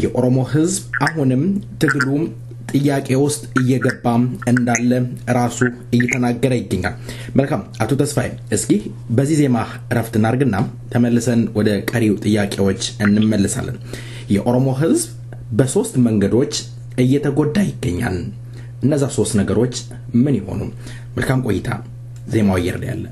የኦሮሞ ህዝብ አሁንም ትግሉም ጥያቄ ውስጥ እየገባም እንዳለ ራሱ እየተናገረ ይገኛል መልካም አቶ ተስፋዬ እስኪ በዚህ ዜማ ረፍት እናርግና ተመልሰን ወደ ቀሪው ጥያቄዎች እንመለሳለን የኦሮሞ ህዝብ በሶስት መንገዶች እየተጎዳ ይገኛል እነዛ ሶስት ነገሮች ምን ይሆኑ መልካም ቆይታ ዜማው ይርዳል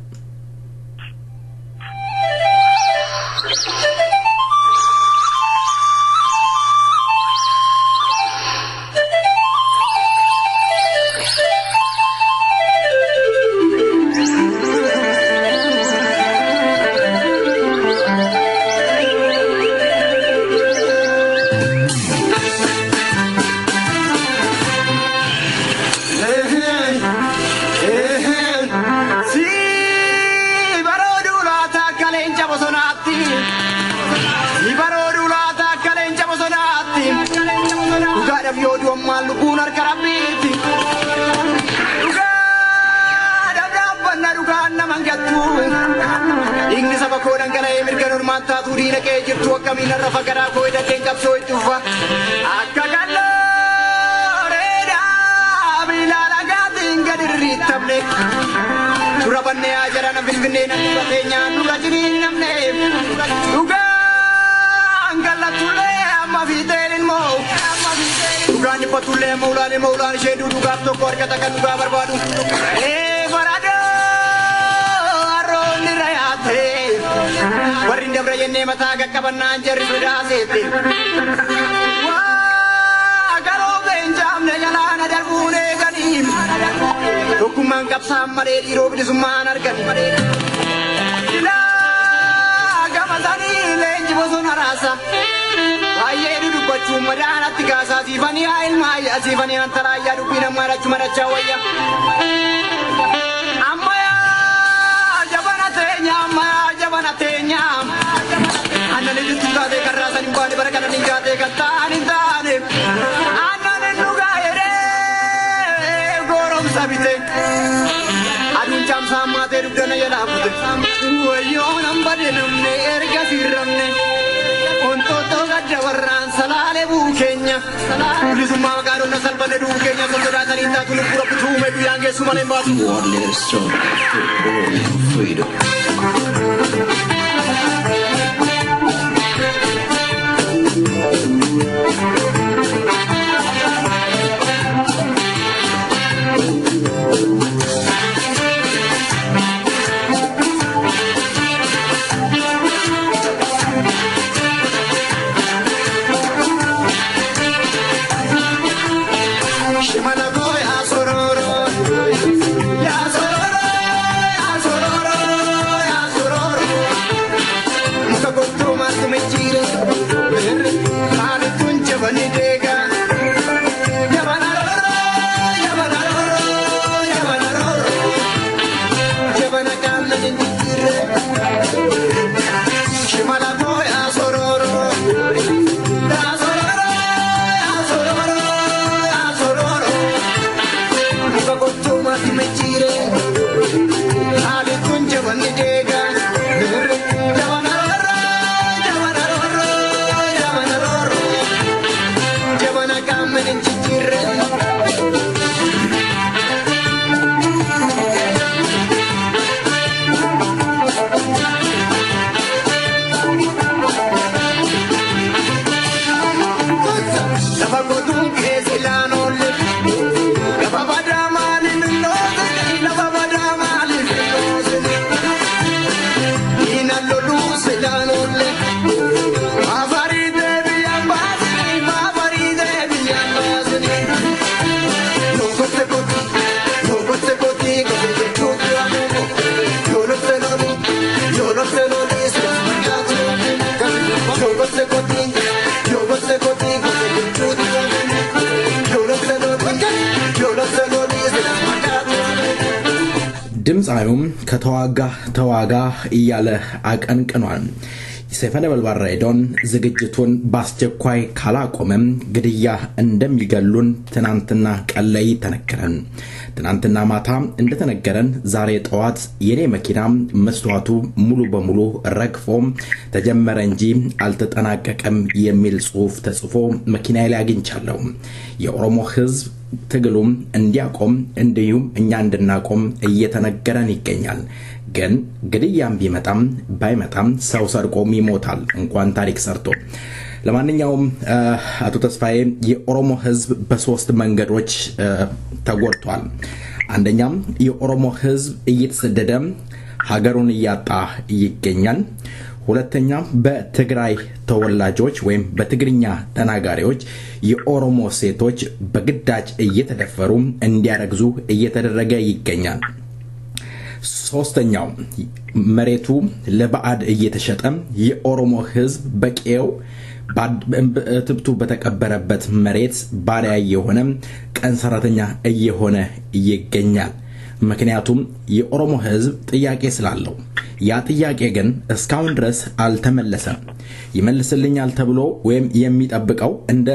Maulan shedu duga to korka taka duga barbadu farado aroni rayate warinda brayenne mata gakkabanna jerri sudasete wa garo benjam ne jalana darbune ganim dokuman kapsam mare diro bidisuman argan ila gamazani lenji bozon arasa ayeru dubachu madana tigasa sifani ilma ya sifani antara ya dubina mara chumara chawaya amma jabana tenya anane dutuga de karasa nimbani barakana ningate katani tane anane nuga ere gorom sabite adun cham samate dubdana yala pute wayo nambade namne erga sirramne Ontoto gadjawarran salale bukenya Lisuma garo na salbane dukenya Sondora taninta tulupura putume Duyange sumane mbatu One little stroke for freedom mati mechire ali kunje wani dega jabana roro jabana kamen chichire ድምጻዩም ከተዋጋ እያለ አቀንቅኗል። ሰይፈ ነበልባል ሬዲዮን ዝግጅቱን ባስቸኳይ ካላቆመም ግድያ እንደሚገሉን ትናንትና ቀለይ ተነገረን። ትናንትና ማታ እንደተነገረን ዛሬ ጠዋት የኔ መኪና መስዋዕቱ ሙሉ በሙሉ ረግፎም ተጀመረ እንጂ አልተጠናቀቀም የሚል ጽሑፍ ተጽፎ መኪናዬ ላይ አግኝቻለሁ። የኦሮሞ ህዝብ ትግሉም እንዲያቆም እንዲሁም እኛ እንድናቆም እየተነገረን ይገኛል። ግን ግድያም ቢመጣም ባይመጣም ሰው ሰርቆም ይሞታል እንኳን ታሪክ ሰርቶ። ለማንኛውም አቶ ተስፋዬ የኦሮሞ ህዝብ በሶስት መንገዶች ተጎድቷል። አንደኛም የኦሮሞ ህዝብ እየተሰደደ ሀገሩን እያጣ ይገኛል። ሁለተኛ በትግራይ ተወላጆች ወይም በትግርኛ ተናጋሪዎች የኦሮሞ ሴቶች በግዳጅ እየተደፈሩ እንዲያረግዙ እየተደረገ ይገኛል። ሶስተኛው መሬቱ ለባዕድ እየተሸጠ የኦሮሞ ህዝብ በቄው ትብቱ በተቀበረበት መሬት ባሪያ የሆነ ቀን ሰራተኛ እየሆነ ይገኛል። ምክንያቱም የኦሮሞ ህዝብ ጥያቄ ስላለው ያ ጥያቄ ግን እስካሁን ድረስ አልተመለሰም። ይመልስልኛል ተብሎ ወይም የሚጠብቀው እንደ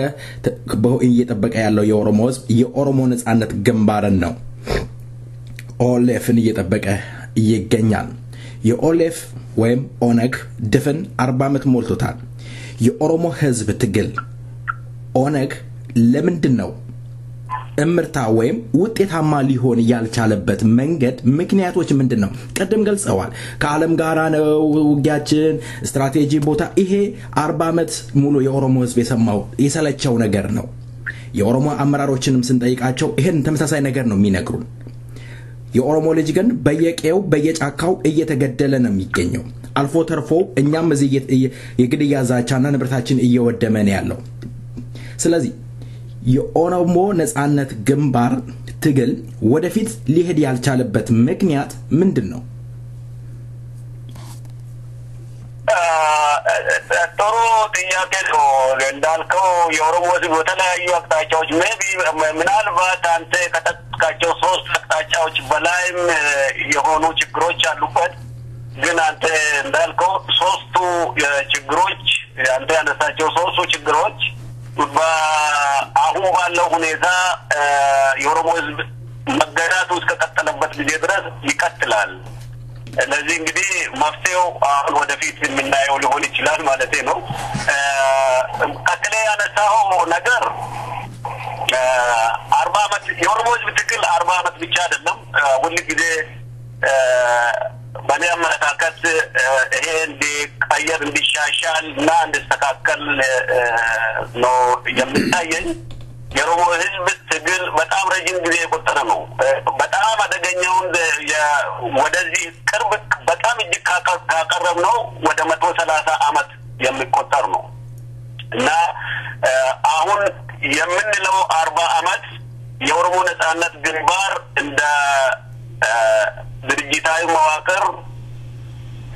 እየጠበቀ ያለው የኦሮሞ ህዝብ የኦሮሞ ነጻነት ግንባርን ነው። ኦሌፍን እየጠበቀ ይገኛል። የኦሌፍ ወይም ኦነግ ድፍን 40 ዓመት ሞልቶታል። የኦሮሞ ህዝብ ትግል ኦነግ ለምንድነው እምርታ ወይም ውጤታማ ሊሆን ያልቻለበት መንገድ ምክንያቶች ምንድነው? ቀደም ገልጸዋል። ከዓለም ጋራ ነው ውጊያችን ስትራቴጂ ቦታ ይሄ 40 ዓመት ሙሉ የኦሮሞ ህዝብ የሰማው የሰለቸው ነገር ነው። የኦሮሞ አመራሮችንም ስንጠይቃቸው ይሄን ተመሳሳይ ነገር ነው የሚነግሩን። የኦሮሞ ልጅ ግን በየቄው በየጫካው እየተገደለ ነው የሚገኘው። አልፎ ተርፎ እኛም እዚህ የግድያ ዛቻና ንብረታችን እየወደመ ነው ያለው። ስለዚህ የኦሮሞ ነጻነት ግንባር ትግል ወደፊት ሊሄድ ያልቻለበት ምክንያት ምንድነው? ጥሩ ጥያቄ ነው። እንዳልከው የኦሮሞ ህዝብ በተለያዩ አቅጣጫዎች ምናልባት አንተ ከተጠቀስካቸው 3 አቅጣጫዎች በላይም የሆኑ ችግሮች አሉበት። ግን አንተ እንዳልከው 3ቱ ችግሮች አንተ ያነሳቸው 3ቱ ችግሮች በአሁን ባለው ሁኔታ የኦሮሞ ህዝብ መገዳቱ እስከቀጠለበት ጊዜ ድረስ ይቀጥላል። ስለዚህ እንግዲህ መፍትሄው አሁን ወደፊት የምናየው ሊሆን ይችላል ማለት ነው። ቀጥሎ ያነሳው ነገር 40 ዓመት የኦሮሞ ህዝብ ትግል 40 ዓመት ብቻ አይደለም። ሁሉ ጊዜ በእኔ አመለካከት ይሄ እንዲቀየር እንዲሻሻል እና እንዲስተካከል ነው የሚታየኝ። የኦሮሞ ህዝብ ትግል በጣም ረጅም ጊዜ የቆጠረ ነው። በጣም አደገኛውን ወደዚህ ቅርብ በጣም እጅግ ካቀረብ ነው ወደ 130 ዓመት የሚቆጠር ነው እና አሁን የምንለው 40 ዓመት የኦሮሞ ነጻነት ግንባር እንደ ድርጅታዊ መዋቅር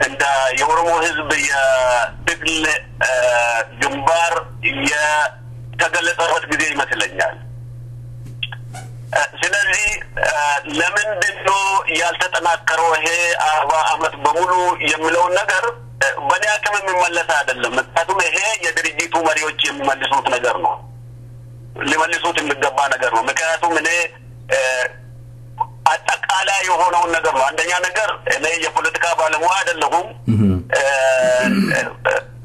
እንደ የኦሮሞ ህዝብ የትግል ግንባር የተገለጸበት ጊዜ ይመስለኛል። ስለዚህ ለምንድነው ያልተጠናከረው ይሄ 40 ዓመት በሙሉ የሚለው ነገር በእኔ አቅም የሚመለስ አይደለም። ምክንያቱም ይሄ የድርጅቱ መሪዎች የሚመልሱት ነገር ነው፣ ሊመልሱት የሚገባ ነገር ነው። ምክንያቱም እኔ የሆነው ነገር ነው አንደኛ ነገር እኔ የፖለቲካ ባለሙያ አይደለሁም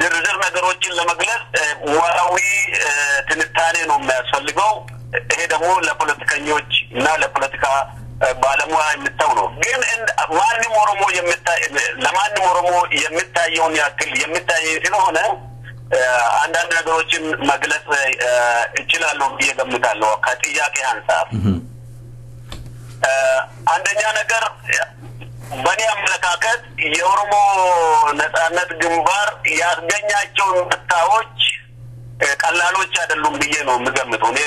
ዝርዝር ነገሮችን ለመግለጽ ሙያዊ ትንታኔ ነው የሚያስፈልገው ይሄ ደግሞ ለፖለቲከኞች እና ለፖለቲካ ባለሙያ የሚታው ነው ግን ማንንም ኦሮሞ የሚታየውን ያክል የሚታይ ስለሆነ አንዳንድ ነገሮችን መግለጽ ይችላል ብዬገምታለሁ ከጥያቄ አንፃር አንደኛ ነገር በእኔ አመለካከት የኦሮሞ ነጻነት ግንባር ያስገኛቸው ምርታዎች ቀላሎች አይደሉም ብዬ ነው የምገምተው እኔ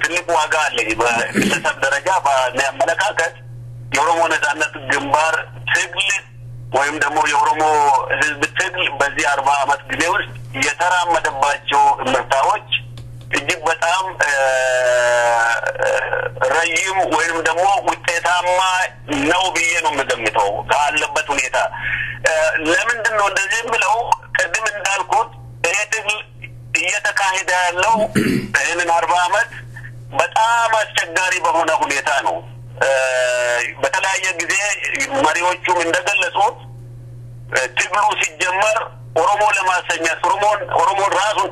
ትልቅ ዋጋ አለኝ በግለሰብ ደረጃ በእኔ አመለካከት የኦሮሞ ነጻነት ግንባር ትግል ወይም ደግሞ የኦሮሞ ህዝብ ትግል በዚህ 40 አመት ጊዜ ውስጥ የተራመደባቸው ምርታዎች እጅግ በጣም ረጅም ወይም ደግሞ ውጤታማ ነው ብዬ ነው የምገምተው ካለበት ሁኔታ ለምንድን ነው እንደዚህ ብለው ቅድም እንዳልኩት ይሄ ትግል እየተካሄደ ያለው ይሄንን 40 አመት በጣም አስቸጋሪ በሆነ ሁኔታ ነው በተለያየ ጊዜ መሪዎቹም እንደገለጹት ትግሉ ሲጀመር ኦሮሞ ለማሰኘት ኦሮሞ ራሱን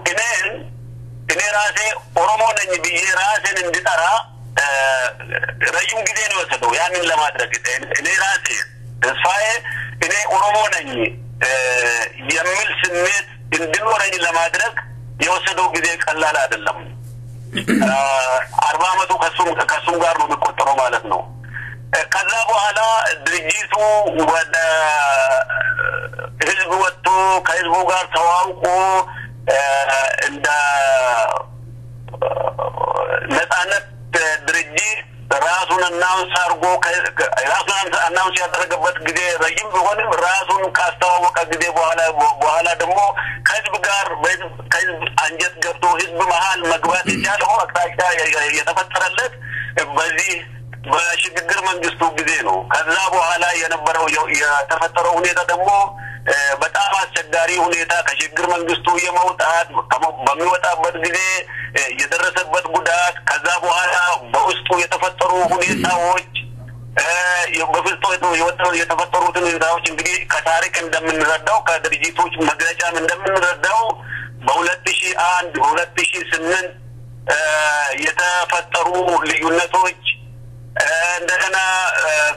እኔ ራሴ ኦሮሞ ነኝ ብዬ ራሴን እንድጠራ ረጅም ጊዜ ነው የወሰደው ያንን ለማድረግ እኔ ራሴ ተስፋዬ እኔ ኦሮሞ ነኝ የሚል ስሜት እንድኖረኝ ለማድረግ የወሰደው ጊዜ ቀላል አይደለም 40 አመቱ ከሱም ጋር ነው የሚቆጠረው ማለት ነው ከዛ በኋላ ድርጅቱ ወደ ህዝብ ወጥቶ ከህዝቡ ጋር ተዋውቆ እንደ ነጻነት ድርጅት ራሱን አናውንስ አድርጎ ራሱን አናውንስ ያደረገበት ጊዜ ረጅም ቢሆንም ራሱን ካስተዋወቀ ጊዜ በኋላ ደግሞ ከህዝብ ጋር ከህዝብ አንጀት ገብቶ ህዝብ መሃል መግባት የቻለው አቅጣጫ የተፈጠረለት በዚህ በሽግግር መንግስቱ ጊዜ ነው ከዛ በኋላ የነበረው የተፈጠረው ሁኔታ ደግሞ በጣም አስቸጋሪ ሁኔታ ከሽግግር መንግስቱ የመውጣት በሚወጣበት ጊዜ የደረሰበት ጉዳት ከዛ በኋላ በውስጡ የተፈጠሩ ሁኔታዎች የተፈጠሩትን ሁኔታዎች እንግዲህ ከታሪክ እንደምንረዳው ከድርጅቶች መግለጫም እንደምንረዳው በ2001 በ2008 የተፈጠሩ ልዩነቶች እንደገና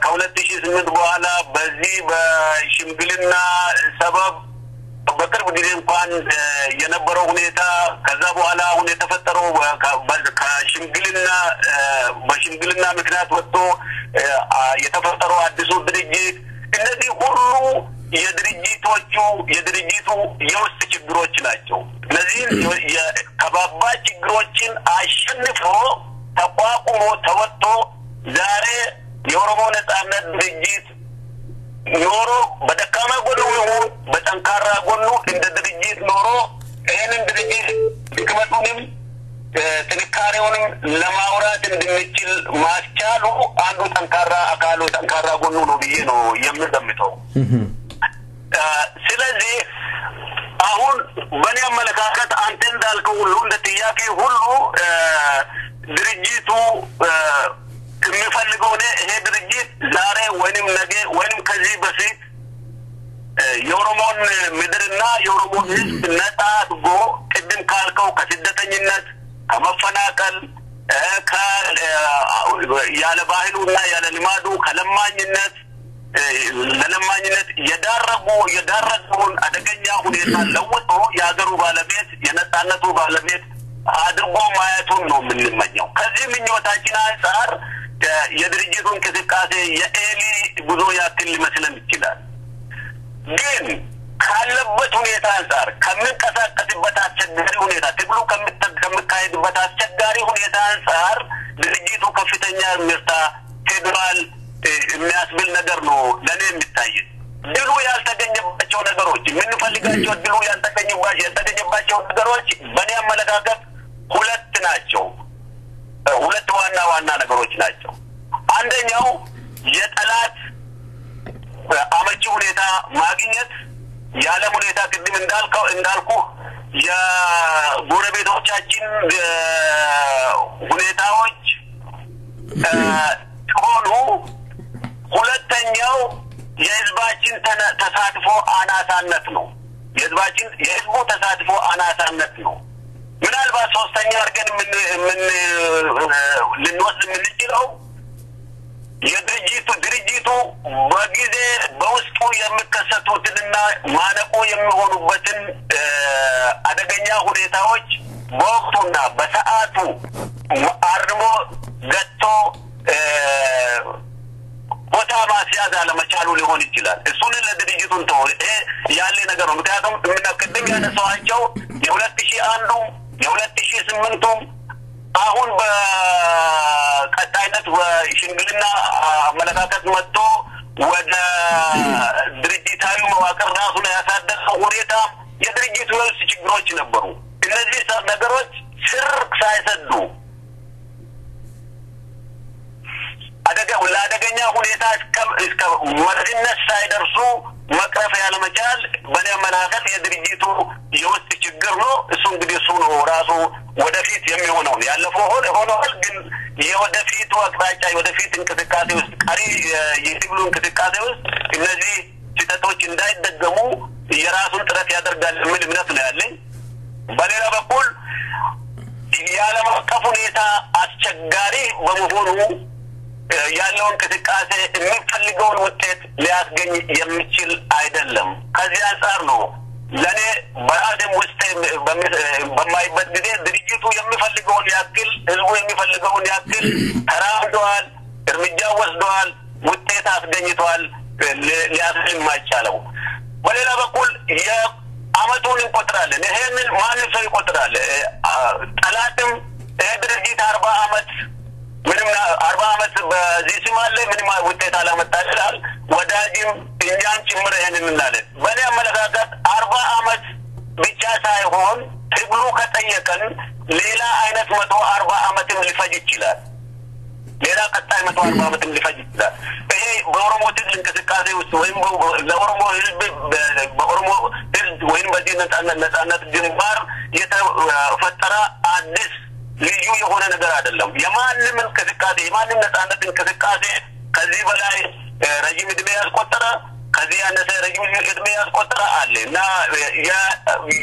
ከ2008 በኋላ በዚህ በሽምግልና ሰበብ በቅርብ ጊዜ እንኳን የነበረው ሁኔታ ከዛ በኋላ አሁን የተፈጠረው በሽምግልና ምክንያት ወጥቶ የተፈጠረው አዲሱ ድርጅት እነዚህ ሁሉ የድርጅቱ የውስጥ ችግሮች ናቸው እነዚህ ከባባድ ችግሮችን አሸንፎ ተቋቁሞ ተወጥቶ ዛሬ የኦሮሞ ነጻነት ድርጅት ኖሮ በደካማ ጎኑ በጠንካራ ጎኑ እንደ ድርጅት ኖሮ ይሄንን ድርጅት ድክመቱንም ጥንካሬውንም ለማውራት እንድንችል ማስቻሉ አንዱ ጠንካራ ጎኑ ነው ብዬ ነው የምገምተው ስለዚህ አሁን በእኔ አመለካከት አንተ እንዳልከው ሁሉ እንደ ጥያቄ ሁሉ ድርጅቱ የሚፈልገው ይሄ ድርጅት ዛሬ ወይንም ነገ ወይንም ከዚህ በፊት የኦሮሞን ምድርና የኦሮሞን ህዝብ ነጻ አድርጎ ቅድም ካልከው ከስደተኝነት ከመፈናቀል ያለ ባህሉና ያለ ልማዱ ለለማኝነት የዳረጉን አደገኛ ሁኔታ ለውጦ የሀገሩ ባለቤት የነጻነቱ ባለቤት አድርጎ ማየቱን ነው የምንመኘው ከዚህ ምኞታችን አንፃር የድርጅቱ እንቅስቃሴ የኤሊ ጉዞ ያክል ሊመስለን ይችላል ግን ካለበት ሁኔታ አንፃር ከመንቀሳቀስበት አስቸጋሪ ሁኔታ ትግሉ ከመካሄድበት አስቸጋሪ ሁኔታ አንፃር ድርጅቱ ከፍተኛ ምርታ ፌደራል የሚያስብል ነገር ነው ለኔ የሚታይ ድሉ ያልተገኘባቸው ነገሮች የምንፈልጋቸው ድሉ ያልተገኘባቸው ነገሮች በእኔ አመለካከት ሁለት ናቸው ሁለት ዋና ነገሮች ናቸው አንደኛው የጠላት አመቺ ሁኔታ ማግኘት የዓለም ሁኔታ ቅድም እንዳልኩ የጎረቤቶቻችን ሁኔታዎች ሆኖ የህዝባችን ተሳትፎ አናሳነት ነው። የህዝቡ ተሳትፎ አናሳነት ነው። ምናልባት ሶስተኛ አድርገን ምን ልንወስድ የምንችለው ድርጅቱ በጊዜ በውስጡ የሚከሰቱትንና ማነቆ የሚሆኑበትን አደገኛ ሁኔታዎች በወቅቱና በሰዓቱ አርሞ ገጥቶ ቦታ ማስያዝ አለመቻሉ ሊሆን ይችላል። እሱን ለድርጅቱን ተው ያለ ነገር ነው። ምክንያቱም ቅድም ያነሳኋቸው የ2001 የ2008 አሁን በቀጣይነት በሽምግልና አመለካከት መጥቶ ወደ ድርጅታዊ መዋቅር ራሱን ያሳደገው ሁኔታ የድርጅቱ ውስጥ ችግሮች ነበሩ። እነዚህ ነገሮች ስር ሳይሰዱ ለአደገኛ ሁኔታ እስከ ወርድነት ሳይደርሱ መቅረፍ ያለመቻል በእኔ አመለካከት የድርጅቱ የውስጥ ችግር ነው። እሱ እንግዲህ እሱ ነው ራሱ ወደፊት የሚሆነው ያለፈው ሆኗል። ግን የወደፊቱ አቅጣጫ የወደፊት እንቅስቃሴ ውስጥ ቀሪ የትግሉ እንቅስቃሴ ውስጥ እነዚህ ስህተቶች እንዳይደገሙ የራሱን ጥረት ያደርጋል የሚል እምነት ነው ያለኝ። በሌላ በኩል የዓለም አቀፍ ሁኔታ አስቸጋሪ በመሆኑ ያለው እንቅስቃሴ የሚፈልገውን ውጤት ሊያስገኝ የሚችል አይደለም። ከዚህ አንፃር ነው ለኔ በራሴም ውስጥ በማይበት ጊዜ ድርጅቱ የሚፈልገውን ያክል ህዝቡ የሚፈልገውን ያክል ተራምዷል፣ እርምጃ ወስዷል፣ ውጤት አስገኝቷል ሊያስገኝ የማይቻለው። በሌላ በኩል የአመቱን እንቆጥራለን። ይሄንን ማንም ሰው ይቆጥራል። ጠላትም ድርጅት 40 አመት ምንም 40 አመት በዚህ ሲማለ ምንም ውጤት አላመጣልል ወዳጅም እኛን ጭምር ይሄንን እንላለን። በእኔ አመለካከት 40 አመት ብቻ ሳይሆን ትግሉ ከጠየቀን ሌላ አይነት 140 አመትም ሊፈጅ ይችላል። ሌላ ቀጣይ 140 አመትም ሊፈጅ ይችላል። ይሄ በኦሮሞ ትግል እንቅስቃሴ ውስጥ ወይም ለኦሮሞ ህዝብ በኦሮሞ ህዝብ ወይም በዚህ ነጻነት ግንባር የተፈጠረ አዲስ ልዩ የሆነ ነገር አይደለም። የማንም እንቅስቃሴ የማንም ነጻነት እንቅስቃሴ ከዚህ በላይ ረጅም ዕድሜ ያስቆጠረ ከዚህ ያነሰ ረጅም ዕድሜ ያስቆጠረ አለ እና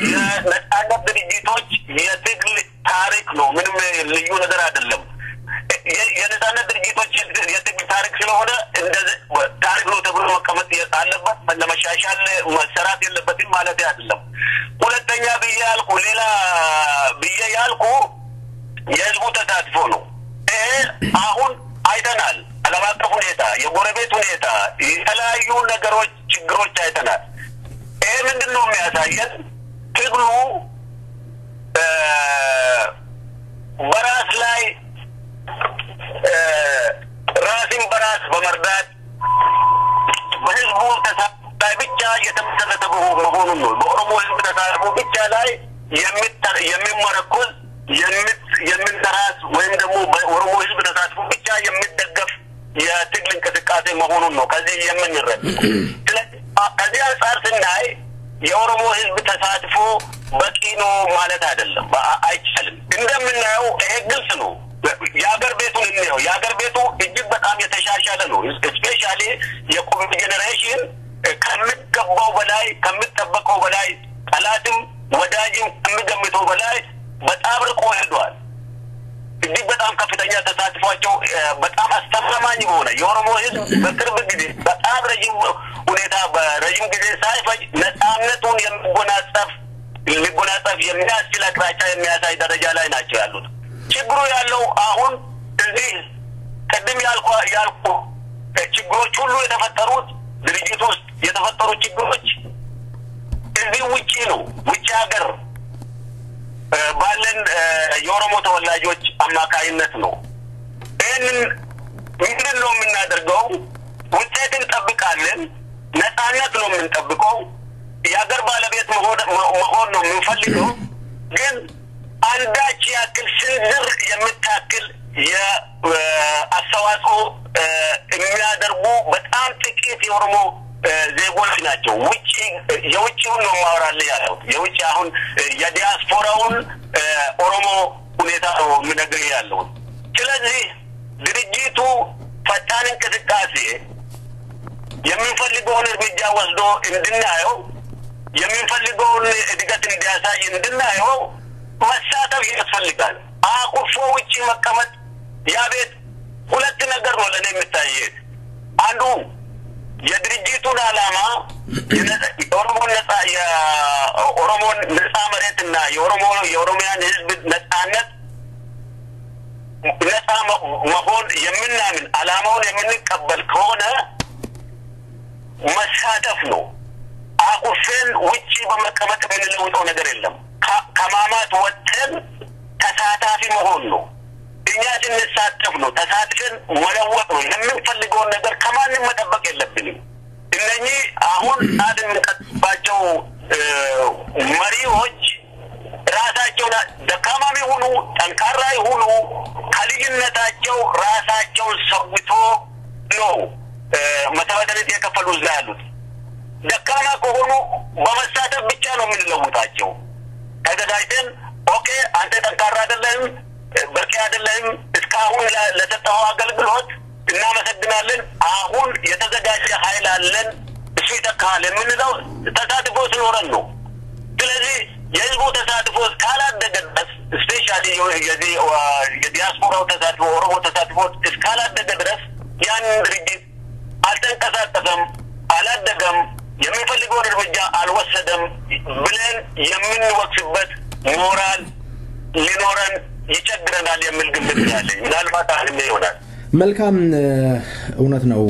የነጻነት ድርጅቶች የትግል ታሪክ ነው። ምንም ልዩ ነገር አይደለም። የነጻነት ድርጅቶች የትግል ታሪክ ስለሆነ እንደዚህ ታሪክ ነው ተብሎ መቀመጥ አለበት። ለመሻሻል መሰራት የለበትም ማለት አይደለም። ሁለተኛ ሌላ ብዬ ያልኩ የህዝቡ ተሳትፎ ነው። አሁን አይተናል። ዓለም አቀፍ ሁኔታ፣ የጎረቤት ሁኔታ፣ የተለያዩ ነገሮች ችግሮች አይተናል። ይሄ ምንድነው የሚያሳየን? ትግሉ በራስ ላይ ራስን በራስ በመርዳት በህዝቡ ተሳትፎ ላይ ብቻ የተመሰረተ መሆኑን ነው። በኦሮሞ ህዝብ ተሳትፎ ብቻ ላይ የሚመረኮዝ የምንተራስ ወይም ደግሞ በኦሮሞ ህዝብ ተሳትፎ ብቻ የሚደገፍ የትግል እንቅስቃሴ መሆኑን ነው ከዚህ የምንረዳ። ከዚህ አንጻር ስናይ የኦሮሞ ህዝብ ተሳትፎ በቂ ነው ማለት አይደለም፣ አይቻልም። እንደምናየው ይሄ ግልጽ ነው። የአገር ቤቱን እንየው። የአገር ቤቱ እጅግ በጣም የተሻሻለ ነው። ስፔሻሊ የቆም ጄኔሬሽን ከሚገባው በላይ ከሚጠበቀው በላይ ጠላትም ወዳጅም ከሚገምተው በላይ በጣም ርቆ ሄዷል። እጅግ በጣም ከፍተኛ ተሳትፏቸው በጣም አስተማማኝ ሆነ። የኦሮሞ ህዝብ በቅርብ ጊዜ በጣም ረጅም ሁኔታ በረጅም ጊዜ ሳይፈጅ ነጻነቱን ሊጎናጸፍ የሚያስችል አቅጣጫ የሚያሳይ ደረጃ ላይ ናቸው ያሉት። ችግሩ ያለው አሁን እዚህ ቅድም ያልኩ ችግሮች ሁሉ የተፈጠሩት ድርጅት ውስጥ የተፈጠሩ ችግሮች እዚህ ውጪ ነው። ውጪ ሀገር ባለን የኦሮሞ ተወላጆች አማካይነት ነው። ይህንን ምንድን ነው የምናደርገው? ውጤት እንጠብቃለን። ነጻነት ነው የምንጠብቀው። የሀገር ባለቤት መሆን ነው የምንፈልገው። ግን አንዳች ያክል ስንዝር የምታክል የአስተዋጽኦ የሚያደርጉ በጣም ጥቂት የኦሮሞ ዜጎች ናቸው። የውጭውን ነው ማወራልህ ያለው። የውጭ አሁን የዲያስፖራውን ኦሮሞ ሁኔታ ነው የምነግርህ ያለው። ስለዚህ ድርጅቱ ፈጣን እንቅስቃሴ የምንፈልገው የሚፈልገውን እርምጃ ወስዶ እንድናየው የሚፈልገውን እድገት እንዲያሳይ እንድናየው መሳተፍ ያስፈልጋል። አቁፎ ውጪ መቀመጥ ያቤት ሁለት ነገር ነው ለኔ የሚታየው። አንዱ የድርጅቱን ዓላማ የኦሮሞን ነፃ መሬትና የኦሮሚያን ህዝብ ነፃነት ነፃ መሆን የምናምን ዓላማውን የምንቀበል ከሆነ መሳተፍ ነው። አቁፌን ውጪ በመቀመጥ የምንለውጠው ነገር የለም። ከማማት ወጥተን ተሳታፊ መሆን ነው። እኛ ስንሳተፍ ነው ተሳትፈን መለወጥ ነው። የምንፈልገውን ነገር ከማንም መጠበቅ የለብንም። እነኚህ አሁን የምንቀጥባቸው መሪዎች ራሳቸውን ደካማም ይሁኑ ጠንካራ ይሁኑ ከልዩነታቸው ራሳቸውን ሰውቶ ነው መስዋዕትነት የከፈሉ እዛ ያሉት። ደካማ ከሆኑ በመሳተፍ ብቻ ነው የምንለውጣቸው። ተገዳይተን ኦኬ አንተ ጠንካራ አይደለህም በቂ አይደለህም እስካሁን ለተጠው አገልግሎት እናመሰግናለን አሁን የተዘጋጀ ኃይል አለን እሱ ይተካል የምንለው ተሳትፎ ስለሆነ ነው። ስለዚህ የህዝቡ ተሳትፎ ካላደገ ድረስ ስፔሻሊ የዲያስፖራው ተሳትፎ ኦሮሞ ተሳትፎ እስካላደገ ድረስ ያን ድርጅት አልተንቀሳቀሰም አላደገም የሚፈልገውን እርምጃ አልወሰደም ብለን የምንወቅስበት ሞራል ሊኖረን ይቸግረናል የሚል ግምት ያለኝ ምናልባት አሁን ይሆናል። መልካም እውነት ነው።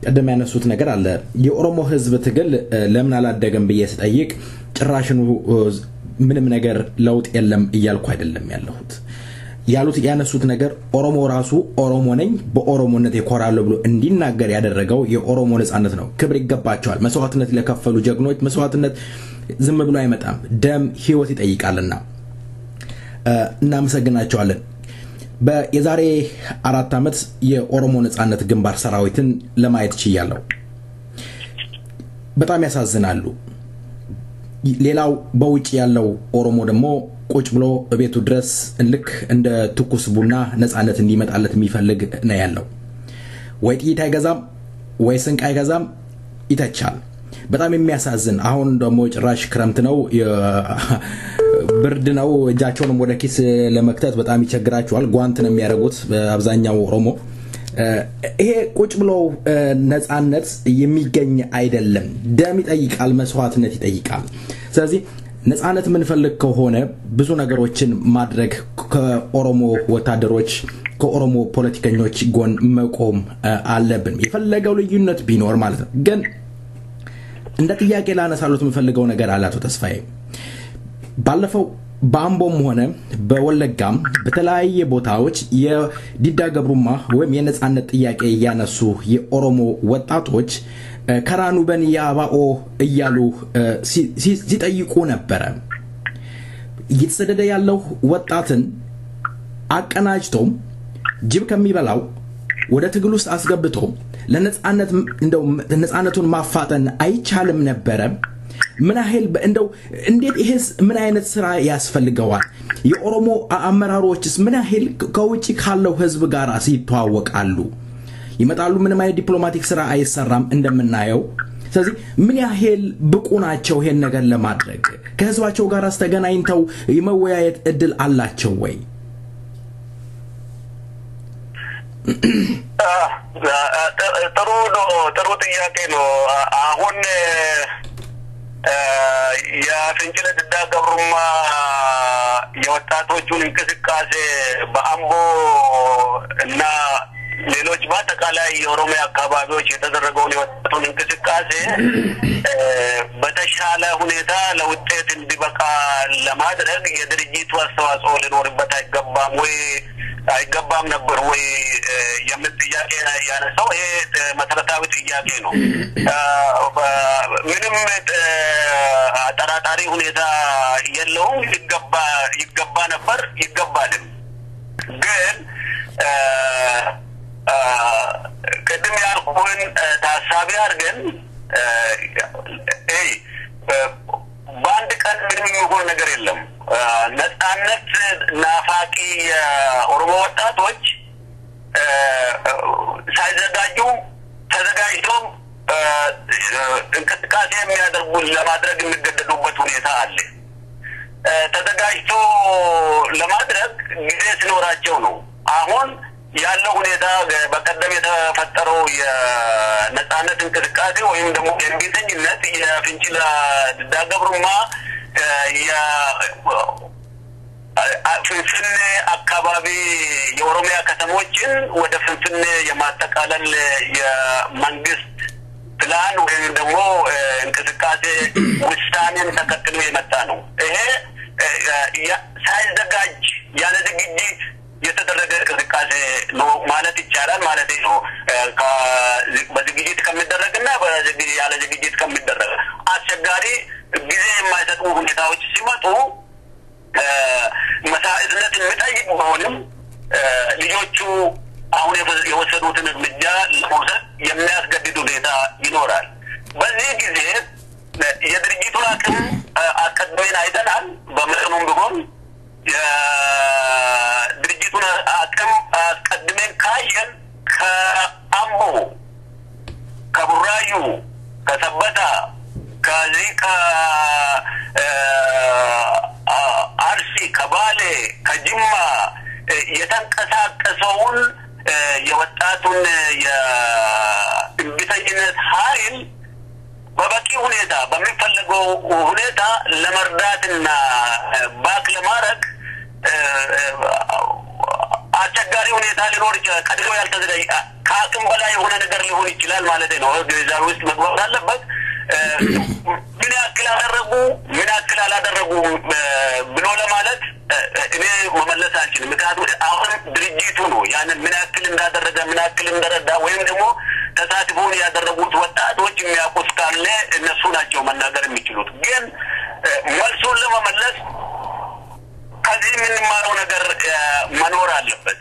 ቀደም ያነሱት ነገር አለ የኦሮሞ ህዝብ ትግል ለምን አላደገም ብዬ ስጠይቅ ጭራሽኑ ምንም ነገር ለውጥ የለም እያልኩ አይደለም ያለሁት። ያሉት ያነሱት ነገር ኦሮሞ ራሱ ኦሮሞ ነኝ በኦሮሞነት ይኮራል ብሎ እንዲናገር ያደረገው የኦሮሞ ነጻነት ነው። ክብር ይገባቸዋል። መስዋዕትነት ለከፈሉ ጀግኖች መስዋዕትነት ዝም ብሎ አይመጣም። ደም ህይወት ይጠይቃልና እናመሰግናቸዋለን። በየዛሬ 4 አመት የኦሮሞ ነጻነት ግንባር ሰራዊትን ለማየት ችያለሁ። በጣም ያሳዝናሉ። ሌላው በውጭ ያለው ኦሮሞ ደግሞ ቁጭ ብሎ በቤቱ ድረስ ልክ እንደ ትኩስ ቡና ነጻነት እንዲመጣለት የሚፈልግ ነው ያለው። ወይ ጥይት አይገዛም ወይ ስንቅ አይገዛም ይተቻል። በጣም የሚያሳዝን አሁን ደግሞ ጭራሽ ክረምት ነው ብርድ ነው እጃቸውንም ወደ ኪስ ለመክተት በጣም ይቸግራቸዋል። ጓንት ነው የሚያደርጉት በአብዛኛው ኦሮሞ። ይሄ ቁጭ ብሎ ነጻነት የሚገኝ አይደለም። ደም ይጠይቃል መስዋዕትነት ይጠይቃል። ስለዚህ ነጻነት ምን ፈልግ ከሆነ ብዙ ነገሮችን ማድረግ ከኦሮሞ ወታደሮች ከኦሮሞ ፖለቲከኞች ጎን መቆም አለብን። የፈለገው ልዩነት ቢኖር ማለት ነው። ግን እንደ ጥያቄ ላነሳሉት የምፈልገው ነገር አላቶ ተስፋዬ ባለፈው በአምቦም ሆነ በወለጋም በተለያየ ቦታዎች የዲዳ ገብሩማ ወይም የነጻነት ጥያቄ ያነሱ የኦሮሞ ወጣቶች ከራኑ በንያባኦ እያሉ ሲጠይቁ ነበር። እየተሰደደ ያለው ወጣትን አቀናጅቶ ጅብ ከሚበላው ወደ ትግል ውስጥ አስገብቶ ለነጻነት እንደው ነጻነቱን ማፋጠን አይቻልም ነበር። ምን ያህል እንደው እንዴት ይሄስ ምን አይነት ስራ ያስፈልገዋል? የኦሮሞ አመራሮችስ ምን ያህል ከውጪ ካለው ህዝብ ጋር ሲተዋወቃሉ? ይመጣሉ ምንም አይነት ዲፕሎማቲክ ስራ አይሰራም እንደምናየው። ስለዚህ ምን ያህል ብቁ ናቸው ይሄን ነገር ለማድረግ? ከህዝባቸው ጋር አስተገናኝተው የመወያየት እድል አላቸው ወይ? ጥሩ ጥያቄ ነው። አሁን የፍንጭለ ድዳ ገብሩማ የወጣቶቹን እንቅስቃሴ በአምቦ እና ሌሎች በአጠቃላይ የኦሮሚያ አካባቢዎች የተደረገውን የወጣቱን እንቅስቃሴ በተሻለ ሁኔታ ለውጤት እንዲበቃ ለማድረግ የድርጅቱ አስተዋጽኦ ሊኖርበት አይገባም ወይ አይገባም ነበር ወይ የሚል ጥያቄ ያነሳው። ይሄ መሰረታዊ ጥያቄ ነው። ምንም አጠራጣሪ ሁኔታ የለውም። ይገባ ነበር ይገባልም። ግን ቅድም ያልኩህን ታሳቢ አድርገን በአንድ ቀን ምንም የሚሆን ነገር የለም። ነጻነት ናፋቂ የኦሮሞ ወጣቶች ሳይዘጋጁ ተዘጋጅተው እንቅስቃሴ የሚያደርጉ ለማድረግ የሚገደዱበት ሁኔታ አለ። ተዘጋጅቶ ለማድረግ ጊዜ ሲኖራቸው ነው። አሁን ያለው ሁኔታ በቀደም የተፈጠረው የነጻነት እንቅስቃሴ ወይም ደግሞ የእንቢተኝነት የፍንጭላ ዳገብሩማ ፍንፍኔ አካባቢ የኦሮሚያ ከተሞችን ወደ ፍንፍኔ የማጠቃለል የመንግስት ፕላን ወይም ደግሞ እንቅስቃሴ ውሳኔን ተከትሎ የመጣ ነው። ይሄ ሳይዘጋጅ ያለ ዝግጅት የተደረገ እንቅስቃሴ ነው ማለት ይቻላል ማለት ነው። በዝግጅት ከሚደረግና ያለ ዝግጅት ከሚደረግ አስቸጋሪ ጊዜ የማይሰጡ ሁኔታዎች ሲመጡ መስዋዕትነት የሚጠይቅ ቢሆንም ልጆቹ አሁን የወሰዱትን እርምጃ ለመውሰድ የሚያስገድድ ሁኔታ ይኖራል። በዚህ ጊዜ የድርጅቱን አቅም አስቀድመን አይተናል። በመጠኑም ቢሆን የድርጅቱን አቅም አስቀድመን ካየን ከአምቦ፣ ከቡራዩ፣ ከሰበታ፣ ከዚህ ከአርሲ፣ ከባሌ፣ ከጅማ የተንቀሳቀሰውን የወጣቱን የእንቢተኝነት ኃይል በበቂ ሁኔታ በሚፈለገው ሁኔታ ለመርዳትና ባክ ለማድረግ አስቸጋሪ ሁኔታ ሊኖር ይችላል። ቀድሞ ያልተዘጋጀ ከአቅም በላይ የሆነ ነገር ሊሆን ይችላል ማለት ነው። ግንዛቤ ውስጥ መግባት አለበት። ምን ያክል አደረጉ ምን ያክል አላደረጉ ብሎ ለማለት እኔ መመለስ አልችልም። ምክንያቱም አሁን ድርጅቱ ነው ያንን ምን ያክል እንዳደረገ ምን ያክል እንደረዳ ወይም ደግሞ ተሳትፎን ያደረጉት ወጣቶች የሚያውቁት ካለ እነሱ ናቸው መናገር የሚችሉት። ግን መልሱን ለመመለስ ከዚህ የምንማረው ነገር መኖር አለበት።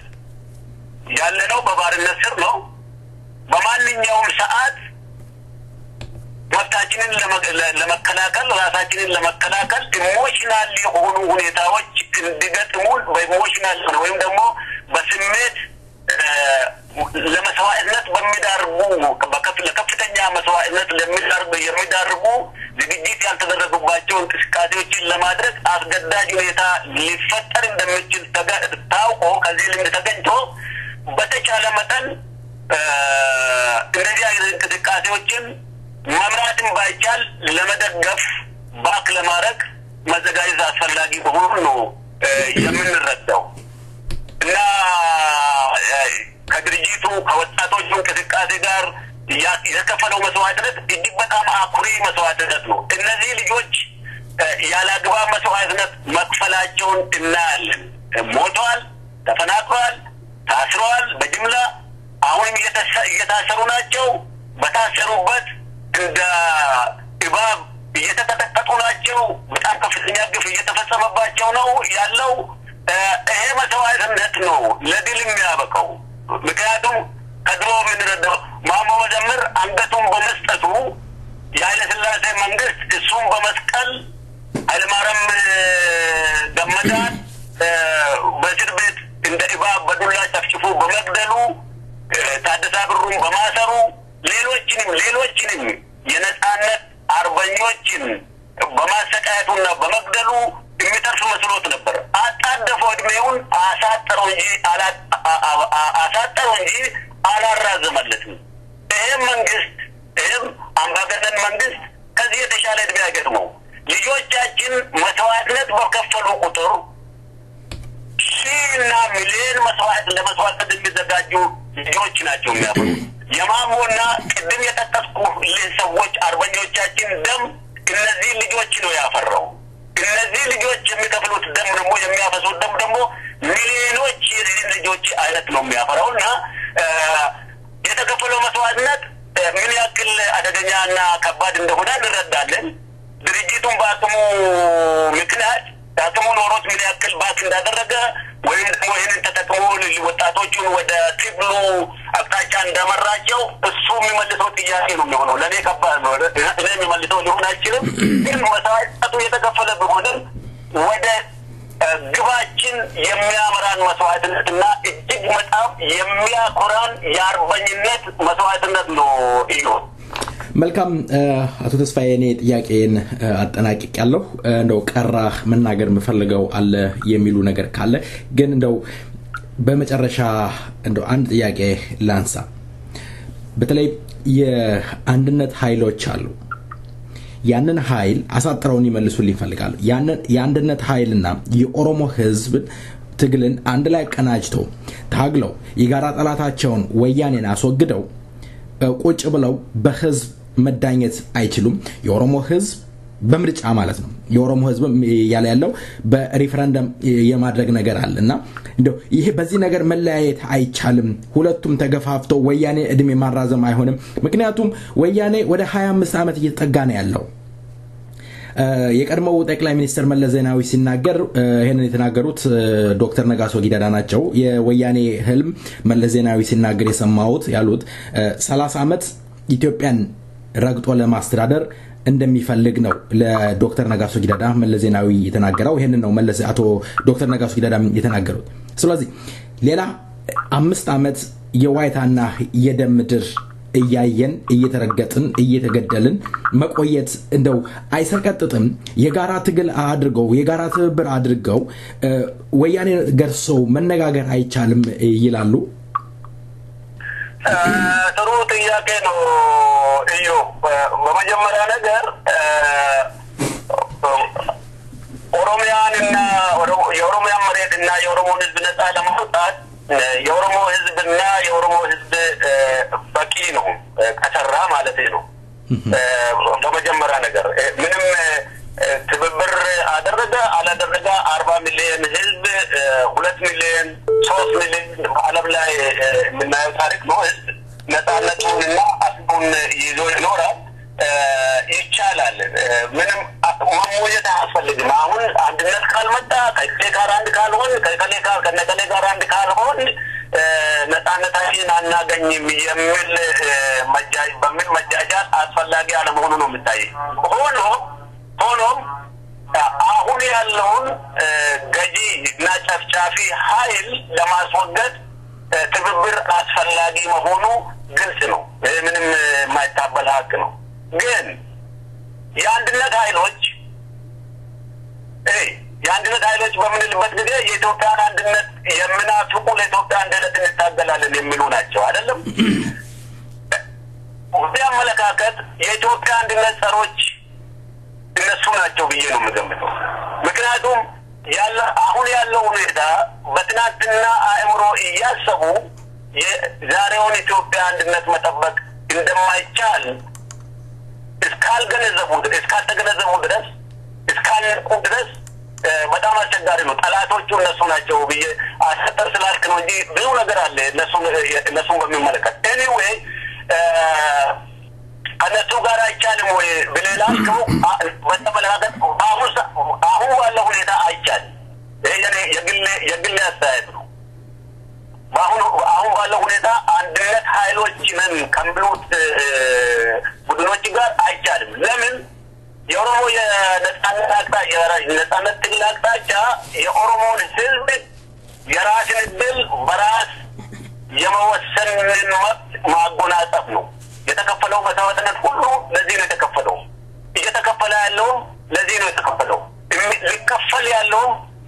ያለነው በባርነት ስር ነው። በማንኛውም ሰዓት መብታችንን ለመከላከል ራሳችንን ለመከላከል ኢሞሽናል የሆኑ ሁኔታዎች እንዲገጥሙን በኢሞሽናል ወይም ደግሞ በስሜት ለመስዋዕትነት በሚዳርጉ ለከፍተኛ መስዋዕትነት የሚዳርጉ ዝግጅት ያልተደረገባቸው እንቅስቃሴዎችን ለማድረግ አስገዳጅ ሁኔታ ሊፈጠር እንደሚችል ታውቆ ከዚህ ልምድ ተገኝቶ በተቻለ መጠን እነዚህ አይነት እንቅስቃሴዎችን መምራትን ባይቻል ለመደገፍ ባክ ለማድረግ መዘጋጀት አስፈላጊ መሆኑን ነው የምንረዳው እና ከድርጅቱ ከወጣቶቹ እንቅስቃሴ ጋር የተከፈለው መስዋዕትነት እጅግ በጣም አኩሪ መስዋዕትነት ነው። እነዚህ ልጆች ያላግባብ መስዋዕትነት መክፈላቸውን እናያለን። ሞተዋል፣ ተፈናቅለዋል፣ ታስረዋል በጅምላ አሁንም እየታሰሩ ናቸው። በታሰሩበት እንደ እባብ እየተቀጠቀጡ ናቸው። በጣም ከፍተኛ ግፍ እየተፈጸመባቸው ነው ያለው። ይሄ መስዋዕትነት ነው ለድል የሚያበቃው። ምክንያቱም ከድሮ የምንረዳው ማሞ መዘምር አንገቱን በመስጠቱ የኃይለ ሥላሴ መንግስት እሱን በመስቀል ኃይለማርያም ገመዳን በእስር ቤት እንደ እባብ በዱላ ጨፍጭፎ በመግደሉ ታደሰ ብሩን በማሰሩ ሌሎችንም የነጻነት አርበኞችን በማሰቃየቱና በመግደሉ የሚተርፍ መስሎት ነበር። አጣደፈው እድሜውን አሳጠረው እንጂ አላራዘመለትም። ይህም መንግስት ይህም አምባገነን መንግስት ከዚህ የተሻለ እድሜ አይገጥመው። ልጆቻችን መስዋዕትነት በከፈሉ ቁጥር ሺና ሚሊዮን ለመስዋዕት የሚዘጋጁ ልጆች ናቸው የሚያፈሩት። የማሞና ቅድም የጠቀስኩልህ ሰዎች አርበኞቻችን ደም እነዚህ ልጆች ነው ያፈራው። እነዚህ ልጆች የሚከፍሉት ደም ደግሞ የሚያፈሱት ደም ደግሞ ሚሊዮኖች የዚህ ልጆች አይነት ነው የሚያፈራውና የተከፈለው መስዋዕትነት ምን ያክል አደገኛና ከባድ እንደሆነ እንረዳለን። ድርጅቱን በአቅሙ ምክንያት አቅሙ ኖሮት ምን ያክል ባክ እንዳደረገ ወይም ደግሞ ይህንን ተጠቅሞ ወጣቶቹን ወደ ትግሉ አቅጣጫ እንደመራቸው እሱ የሚመልሰው ጥያቄ ነው የሚሆነው። ለእኔ ከባድ ነው። እኔ የሚመልሰው ሊሆን አይችልም። ግን መስዋዕትነቱ የተከፈለ ቢሆንም ወደ ግባችን የሚያመራን መስዋዕትነትና እጅግ በጣም የሚያኮራን የአርበኝነት መስዋዕትነት ነው። መልካም አቶ ተስፋዬ እኔ ጥያቄን አጠናቅቅ ያለው እንደው ቀራ መናገር መፈልገው አለ የሚሉ ነገር ካለ ግን እንደው በመጨረሻ እንደው አንድ ጥያቄ ላንሳ በተለይ የአንድነት ኃይሎች አሉ ያንን ኃይል አሳጥረውን ይመልሱልኝ ይፈልጋሉ ያንን የአንድነት ኃይልና የኦሮሞ ህዝብ ትግልን አንድ ላይ ቀናጅተው ታግለው የጋራ ጠላታቸውን ወያኔን አስወግደው ቁጭ ብለው በህዝብ መዳኘት አይችሉም የኦሮሞ ህዝብ በምርጫ ማለት ነው የኦሮሞ ህዝብ ያለው በሪፈረንደም የማድረግ ነገር አለና እንደው ይሄ በዚህ ነገር መለያየት አይቻልም ሁለቱም ተገፋፍተው ወያኔ እድሜ ማራዘም አይሆንም ምክንያቱም ወያኔ ወደ 25 ዓመት እየተጠጋ ነው ያለው የቀድሞው ጠቅላይ ሚኒስትር መለስ ዜናዊ ሲናገር ይሄንን የተናገሩት ዶክተር ነጋሶ ጊዳዳ ናቸው የወያኔ ህልም መለስ ዜናዊ ሲናገር የሰማውት ያሉት 30 ዓመት ኢትዮጵያን ረግጦ ለማስተዳደር እንደሚፈልግ ነው ለዶክተር ነጋሶ ጊዳዳ መለስ ዜናዊ የተናገረው ይሄንን ነው መለስ አቶ ዶክተር ነጋሶ ጊዳዳ የተናገሩት ስለዚህ ሌላ 5 ዓመት የዋይታና የደምድር እያየን እየተረገጥን እየተገደልን መቆየት እንደው አይሰቀጥጥም የጋራ ትግል አድርገው የጋራ ትብብር አድርገው ወያኔ ገርሰው መነጋገር አይቻልም ይላሉ ጥሩ ጥያቄ ነው እዩ በመጀመሪያ ነገር ኦሮሚያንና የኦሮሚያ መሬትና የኦሮሞ ህዝብ ነፃ ለማውጣት የኦሮሞ ህዝብና የኦሮሞ ህዝብ በቂ ነው ከሰራ ማለት ነው በመጀመሪያ ነገር ምንም ትብብር አደረገ አላደረገ 40 ሚሊዮን ህዝብ 2 ሚሊዮን 3 ሚሊዮን ዓለም ላይ የምናየው ታሪክ ነው ነፃነቱንና አስቡን ይዞ ይኖራል ይቻላል ምንም ማሞየት አያስፈልግም አሁን አንድነት ካልመጣ ከከሌ ጋር አንድ ካልሆን ከነከሌ ጋር አንድ ካልሆን ነፃነታችን አናገኝም የሚል በምን መጃጃት አስፈላጊ አለመሆኑ ነው የምታየው ሆኖም አሁን ያለውን ገጂ እና ጨፍጫፊ ኃይል ለማስወገድ ትብብር አስፈላጊ መሆኑ ግልጽ ነው ምንም የማይታበል ሀቅ ነው ግን የአንድነት ኃይሎች በምንልበት ጊዜ የኢትዮጵያን አንድነት የምናፍቁ ለኢትዮጵያ አንድነት እንታገላለን የሚሉ ናቸው አይደለም ወዲያ አመለካከት የኢትዮጵያ አንድነት ጸሮች እነሱ ናቸው ብዬ ነው የምገምተው ምክንያቱም አሁን ያለው ሁኔታ በትናንትና አእምሮ እያሰቡ የዛሬውን ኢትዮጵያ አንድነት መጠበቅ እንደማይቻል እስካልተገነዘቡ ድረስ እስካልነቁ ድረስ በጣም አስቸጋሪ ነው ጠላቶቹ እነሱ ናቸው ብዬ አሰጠር ስላልክ ነው እንጂ ብዙ ነገር አለ እነሱን በሚመለከት anyway እነሱ ጋር አይቻልም ወይ ብለላችሁ በተመለከተ አሁን ባለው ሁኔታ አይቻልም የግል አስተያየት ነው አሁን ባለው ሁኔታ አንድነት ኃይሎች ነን ከሚሉት ቡድኖች ጋር አይቻልም ለምን የኦሮሞ የነፃነት ትግል አቅጣጫ የኦሮሞን ህዝብ የራስን ዕድል በራስ የመወሰንን መብት ማጎናጸፍ ነው የተከፈለው መስዋዕትነት ሁሉ ለዚህ ነው የተከፈለው እየተከፈለ ያለው ለዚህ ነው የተከፈለው ሊከፈል ያለው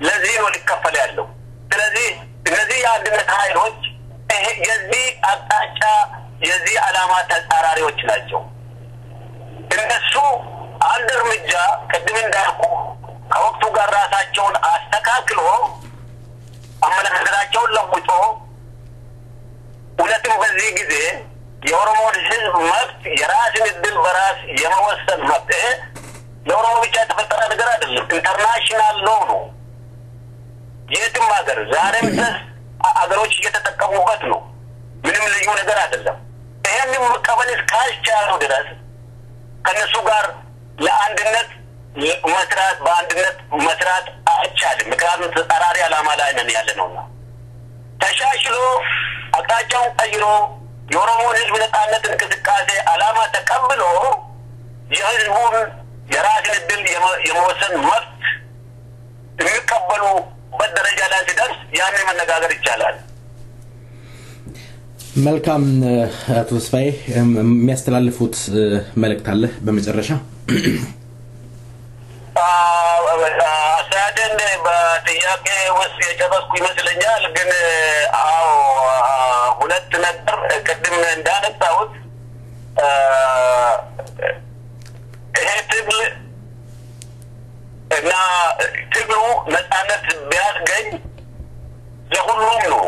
ለዚህ ነው ሊከፈል ያለው ስለዚህ እነዚህ የአንድነት ኃይሎች የዚህ አቅጣጫ የዚህ ዓላማ ተጻራሪዎች ናቸው እነሱ አንድ እርምጃ ቅድም እንዳልኩ ከወቅቱ ጋር ራሳቸውን አስተካክሎ አመለካከታቸውን ለውጦ ሁለቱም በዚህ ጊዜ የኦሮሞን ህዝብ መብት የራስን ዕድል በራስ የመወሰን መብት ለኦሮሞ ብቻ የተፈጠረ ነገር አይደለም ኢንተርናሽናል ሎው ነው የትም ሀገር ዛሬም ድረስ አገሮች እየተጠቀሙበት ነው ምንም ልዩ ነገር አይደለም ይሄንን መቀበል እስካልቻሉ ድረስ ከነሱ ጋር ለአንድነት በአንድነት መስራት አይቻልም ምክንያቱም ተጻራሪ ዓላማ ላይ ነን ያለነውና ተሻሽሎ አቅጣጫውን ቀይሮ የኦሮሞን ህዝብ ነፃነት እንቅስቃሴ ዓላማ ተቀብሎ የህዝቡን የራስን ዕድል የመወሰን መብት የሚቀበሉ በደረጃ ላይ ሲደርስ ያን መነጋገር ይቻላል መልካም አቶ ተስፋዬ የሚያስተላልፉት መልእክት አለ በመጨረሻ? አሳደን በጥያቄ ውስጥ የጨረስኩ ይመስለኛል። ግን ሁለት ነገር ቅድም እንዳነሳሁት ይሄ ትግል እና ትግሉ ነፃነት ቢያስገኝ ለሁሉም ነው፣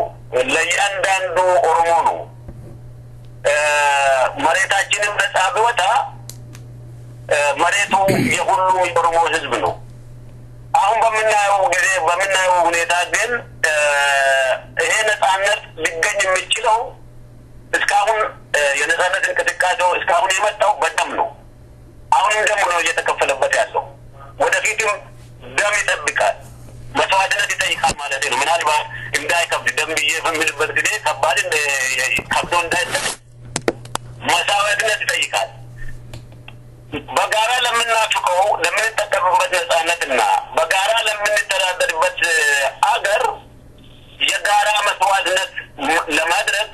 ለእያንዳንዱ ኦሮሞ ነው። መሬታችንም ነፃ ቢወጣ መሬቱ የሁሉም የኦሮሞ ህዝብ ነው። አሁን በምናየው ሁኔታ ግን ይሄ ነፃነት ሊገኝ የሚችለው እስካሁን የነፃነት እንቅስቃሴው እስካሁን የመጣው በደም ነው። አሁንም ደም ነው እየተከፈለበት ያለው። ወደፊትም ደም ይጠብቃል፣ መስዋዕትነት ይጠይቃል ማለት ነው። ምናልባት እንዳይከብድ ደም ብዬ በምልበት ጊዜ ከባድ ከብዶ እንዳይጠቅ መስዋዕትነት ይጠይቃል። በጋራ ለምናፍቀው ለምንጠቀምበት ነፃነትና በጋራ ለምንተዳደርበት አገር የጋራ መስዋዕትነት ለማድረግ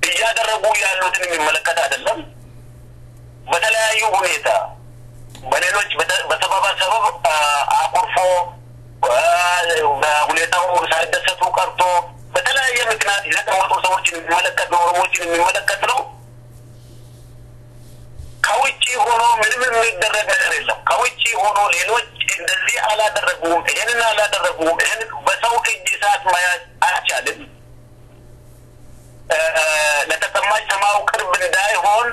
እያደረጉ ያሉትን የሚመለከት አይደለም። በተለያዩ ሁኔታ በሌሎች በሰበብ አኩርፎ በሁኔታው ሳይደሰቱ ቀርቶ በተለያየ ምክንያት የተቀመጡ ሰዎችን የሚመለከት ነው፣ ኦሮሞዎችን የሚመለከት ነው። ከውጭ ሆኖ ምንም የሚደረግ ነገር የለም። ከውጭ ሆኖ ሌሎች እንደዚህ አላደረጉም፣ ይሄንን አላደረጉም፣ ይሄንን በሰው እጅ እሳት መያዝ አይቻልም። ለተቀማጭ ሰማው ቅርብ እንዳይሆን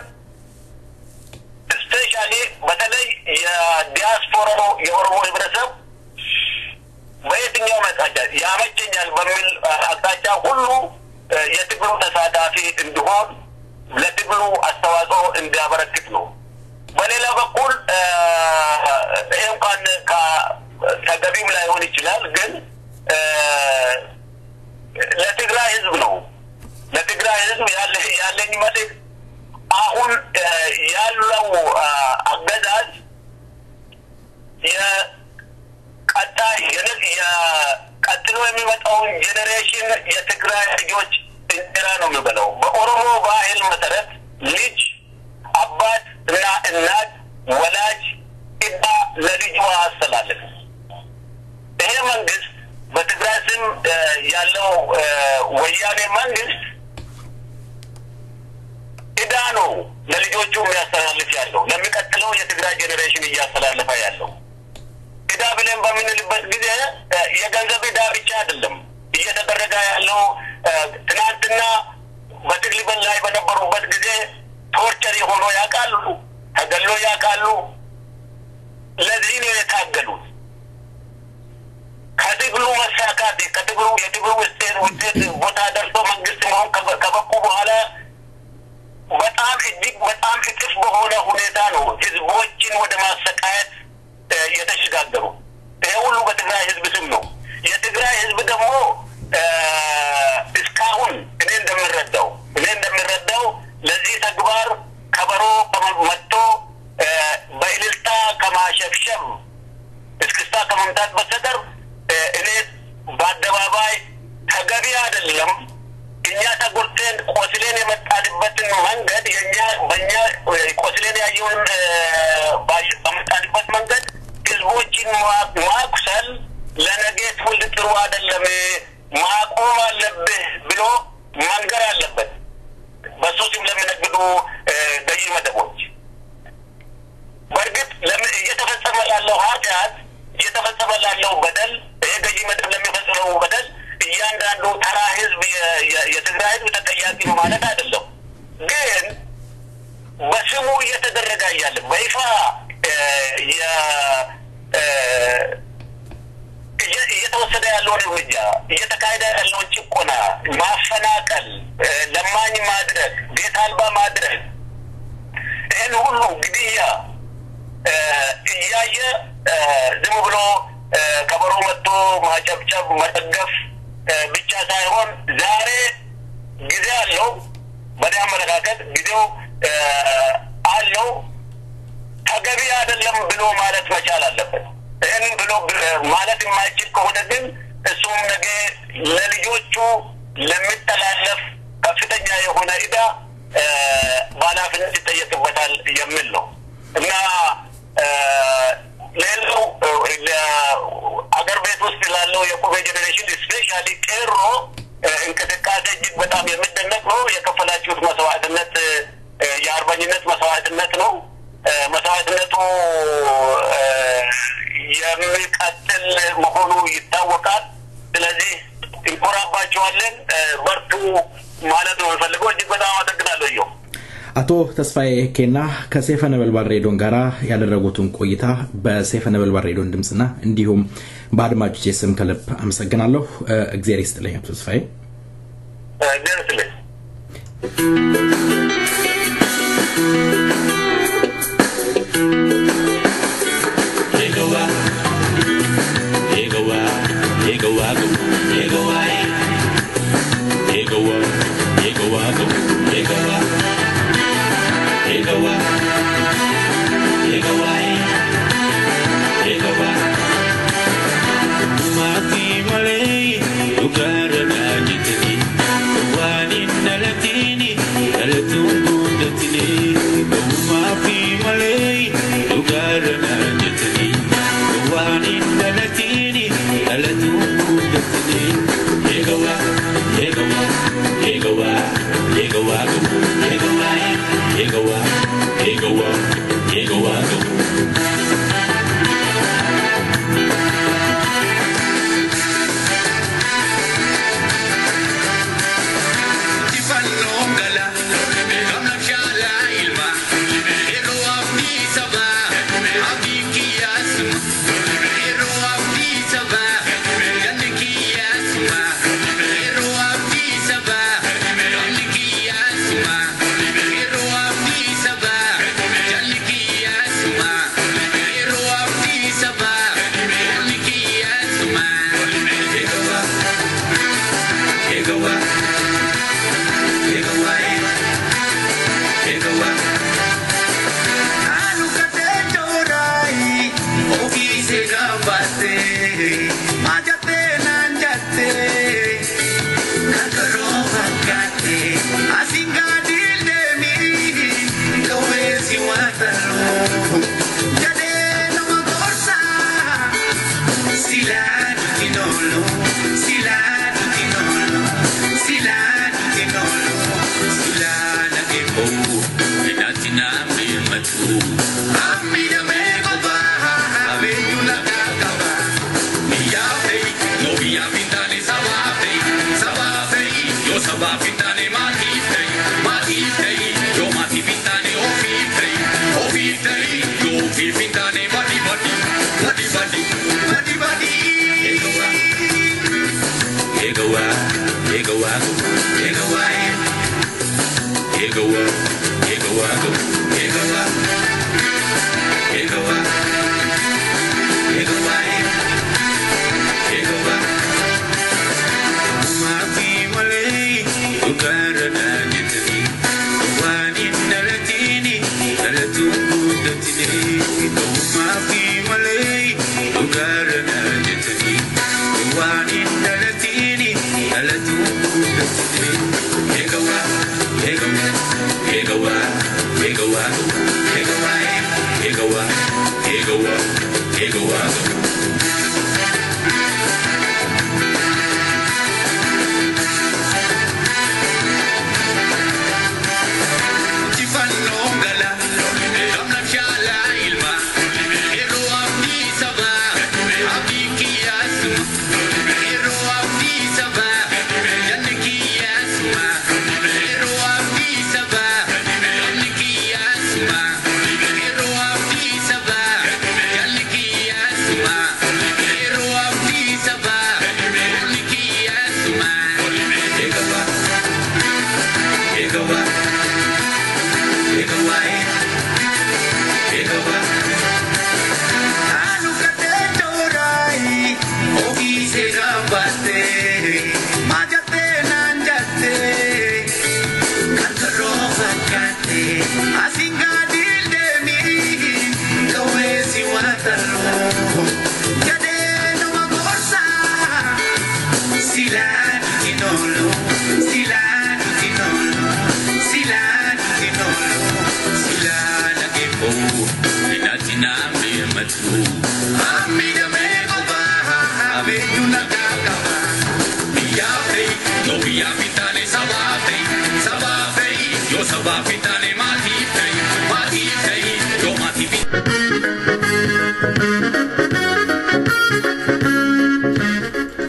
ስፔሻሊ በተለይ የዲያስፖራው የኦሮሞ ህብረተሰብ በየትኛው አቅጣጫ ያመቸኛል በሚል አቅጣጫ ሁሉ የትግሉ ተሳታፊ እንዲሆን ለትግሉ አስተዋጽኦ እንዲያበረክት ነው። በሌላ በኩል ይሄ እንኳን ተገቢም ላይሆን ይችላል፣ ግን ለትግራይ ህዝብ ነው። ለትግራይ ህዝብ ያለኝ መልእክት አሁን ያለው አገዛዝ ቀጥሎ የሚመጣውን ጄኔሬሽን የትግራይ ልጆች እንጀራ ነው የሚበላው። በኦሮሞ ባህል መሰረት ልጅ አባት እና እናት ወላጅ ዕዳ ለልጁ አስተላልፍ። ይሄ መንግስት በትግራይ ስም ያለው ወያኔ መንግስት ዕዳ ነው ለልጆቹ የሚያስተላልፍ ያለው፣ ለሚቀጥለው የትግራይ ጄኔሬሽን እያስተላለፈ ያለው። ዕዳ ብለን በምንልበት ጊዜ የገንዘብ ዕዳ ብቻ አይደለም እየተደረገ ያለው። ትናንትና በትግል ላይ በነበሩበት ጊዜ ቶርቸር ሆኖ ያውቃሉ፣ ተገሎ ያውቃሉ። ለዚህ ነው የታገሉት። ከትግሉ መሳካት የትግሉ ውጤት ቦታ ደርሶ መንግስት መሆን ከበቁ በኋላ በጣም እጅግ በጣም እጥፍ በሆነ ሁኔታ ነው ህዝቦችን ወደ ማሰቃየት የተሸጋገሩ። ይሄ ሁሉ በትግራይ ህዝብ ስም ነው። የትግራይ ህዝብ ደግሞ እስካሁን እኔ እንደምረዳው ለዚህ ተግባር ከበሮ መጥቶ በእልልታ ከማሸብሸብ እስክስታ ከመምታት በስተቀር እኔ በአደባባይ ተገቢ አይደለም። እኛ ተጎድተን ቆስለን የመጣንበትን መንገድ በእኛ ቆስለን ያየውን በመጣንበት መንገድ ህዝቦችን ማቁሰል ለነገ ትውልድ ጥሩ አይደለም፣ ማቆም አለብህ ብሎ መንገር አለበት። በሱ ስም ለሚነግዱ ገዢ መደቦች በእርግጥ እየተፈጸመ ላለው ኃጢአት እየተፈጸመ ላለው በደል ይሄ ገዢ መደብ ለሚፈጽመው በደል እያንዳንዱ ተራ ህዝብ የትግራይ ህዝብ ተጠያቂ ነው ማለት አይደለም። ግን በስሙ እየተደረገ እያለ በይፋ እየተወሰደ ያለውን እርምጃ እየተካሄደ ያለውን ጭቆና፣ ማፈናቀል፣ ለማኝ ማድረግ፣ ቤት አልባ ማድረግ፣ ይህን ሁሉ ግድያ እያየ ዝም ብሎ ከበሮ መጥቶ ማጨብጨብ መደገፍ ብቻ ሳይሆን ዛሬ ጊዜ አለው። በእኔ አመለካከት ጊዜው አለው። ተገቢ አይደለም ብሎ ማለት መቻል አለበት። ይህን ብሎ ማለት የማይችል ከሆነ ግን እሱም ነገ ለልጆቹ ለሚተላለፍ ከፍተኛ የሆነ ኢዳ ባላፍነት ይጠየቅበታል የሚል ነው እና ሌላው አገር ቤት ውስጥ ላለው የቁቤ ጄኔሬሽን ስፔሻሊ ቄሮ እንቅስቃሴ እጅግ በጣም የሚደነቅ ነው። የከፈላችሁት መስዋዕትነት የአርበኝነት መስዋዕትነት ነው። መስዋዕትነቱ የሚቀጥል መሆኑ ይታወቃል። ስለዚህ እንኮራባችኋለን፣ በርቱ ማለት ነው የምፈልገው። እጅግ በጣም አመሰግናለሁ። አቶ ተስፋዬ ኬና ከሰይፈ ነበልባል ሬዲዮን ጋራ ያደረጉትን ቆይታ በሰይፈ ነበልባል ሬዲዮን ድምጽና እንዲሁም በአድማጮች ስም ከልብ አመሰግናለሁ። እግዚአብሔር ይስጥልኝ አቶ ተስፋዬ። እግዚአብሔር ይስጥልኝ። Silano, ko inatina me matu amiga me koba ave tu nakaka ya fe no ya vitale sabafe yo sabafitale mati fe yo mati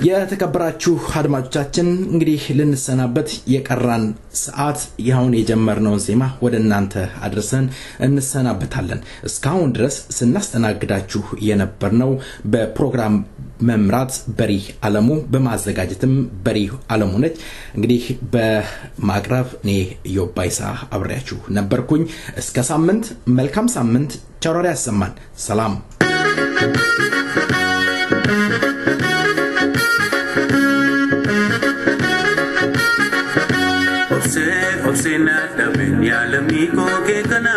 የተከበራችሁ አድማጮቻችን እንግዲህ ልንሰናበት የቀራን ሰዓት ያውን የጀመርነውን ዜማ ወደ እናንተ አድርሰን እንሰናበታለን። እስካሁን ድረስ ስናስተናግዳችሁ የነበርነው በፕሮግራም መምራት በሪ አለሙ በማዘጋጀትም በሪ አለሙ ነች። እንግዲህ በማቅረብ እኔ ዮባይሳ አብሬያችሁ ነበርኩኝ። እስከ ሳምንት መልካም ሳምንት ቸሮሪ ያሰማን። ሰላም Obsena tamen yalamiko ke kana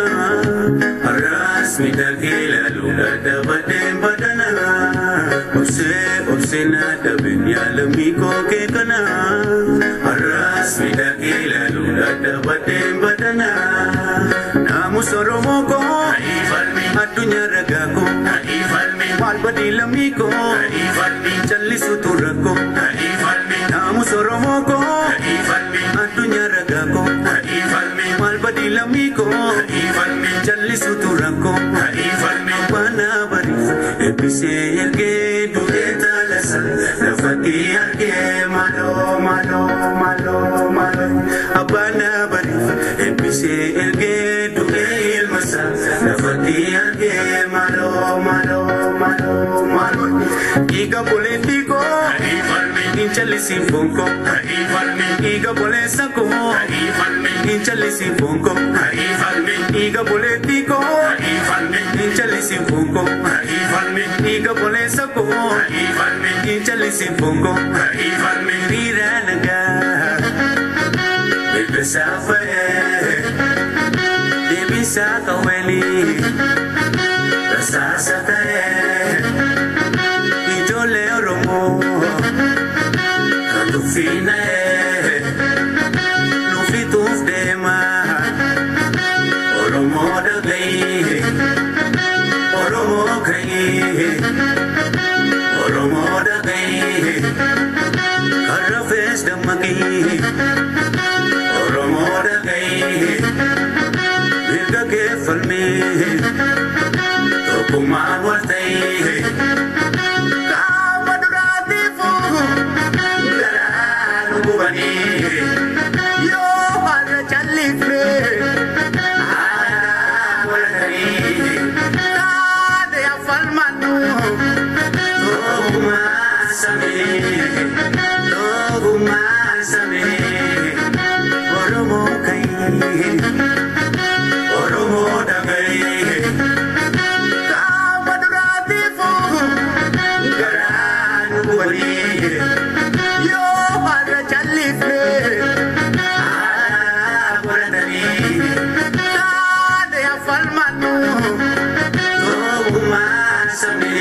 aras midagila luga dabatem badana obsena tamen yalamiko ke kana aras midagila luga dabatem badana namu soromoko ifalmi adunya ragaku ifalmi malbadi lamiko ifalmi challisu turako ifalmi namu soromoko ifalmi adunya ragaku ifalmi malbadi lamiko ifalmi challisu turako ifalmi bana bari epise erge dugeta lasa nafati erge malo abana bari epise erge dugel masa nafati erge malo iga politiko ifalmi inchalisi fonko ifalmi iga bolesako ifalmi inchalisi fonko ifalmi iga politiko ifalmi inchalisi fonko ifalmi iga bolesako ifalmi inchalisi fonko ifalmi riranaga besafa debisa kaweli sasata ijole romo katufina lufituf dema oromo dagai karafes damaki oromo dagai virga ke falme Kuman waltai kamadurati fu garan kubani yo har chalifre waltai kade afalmanu toguma same oromo kai oromo dagai yo har chalifre waradani kade afalmanu toguma same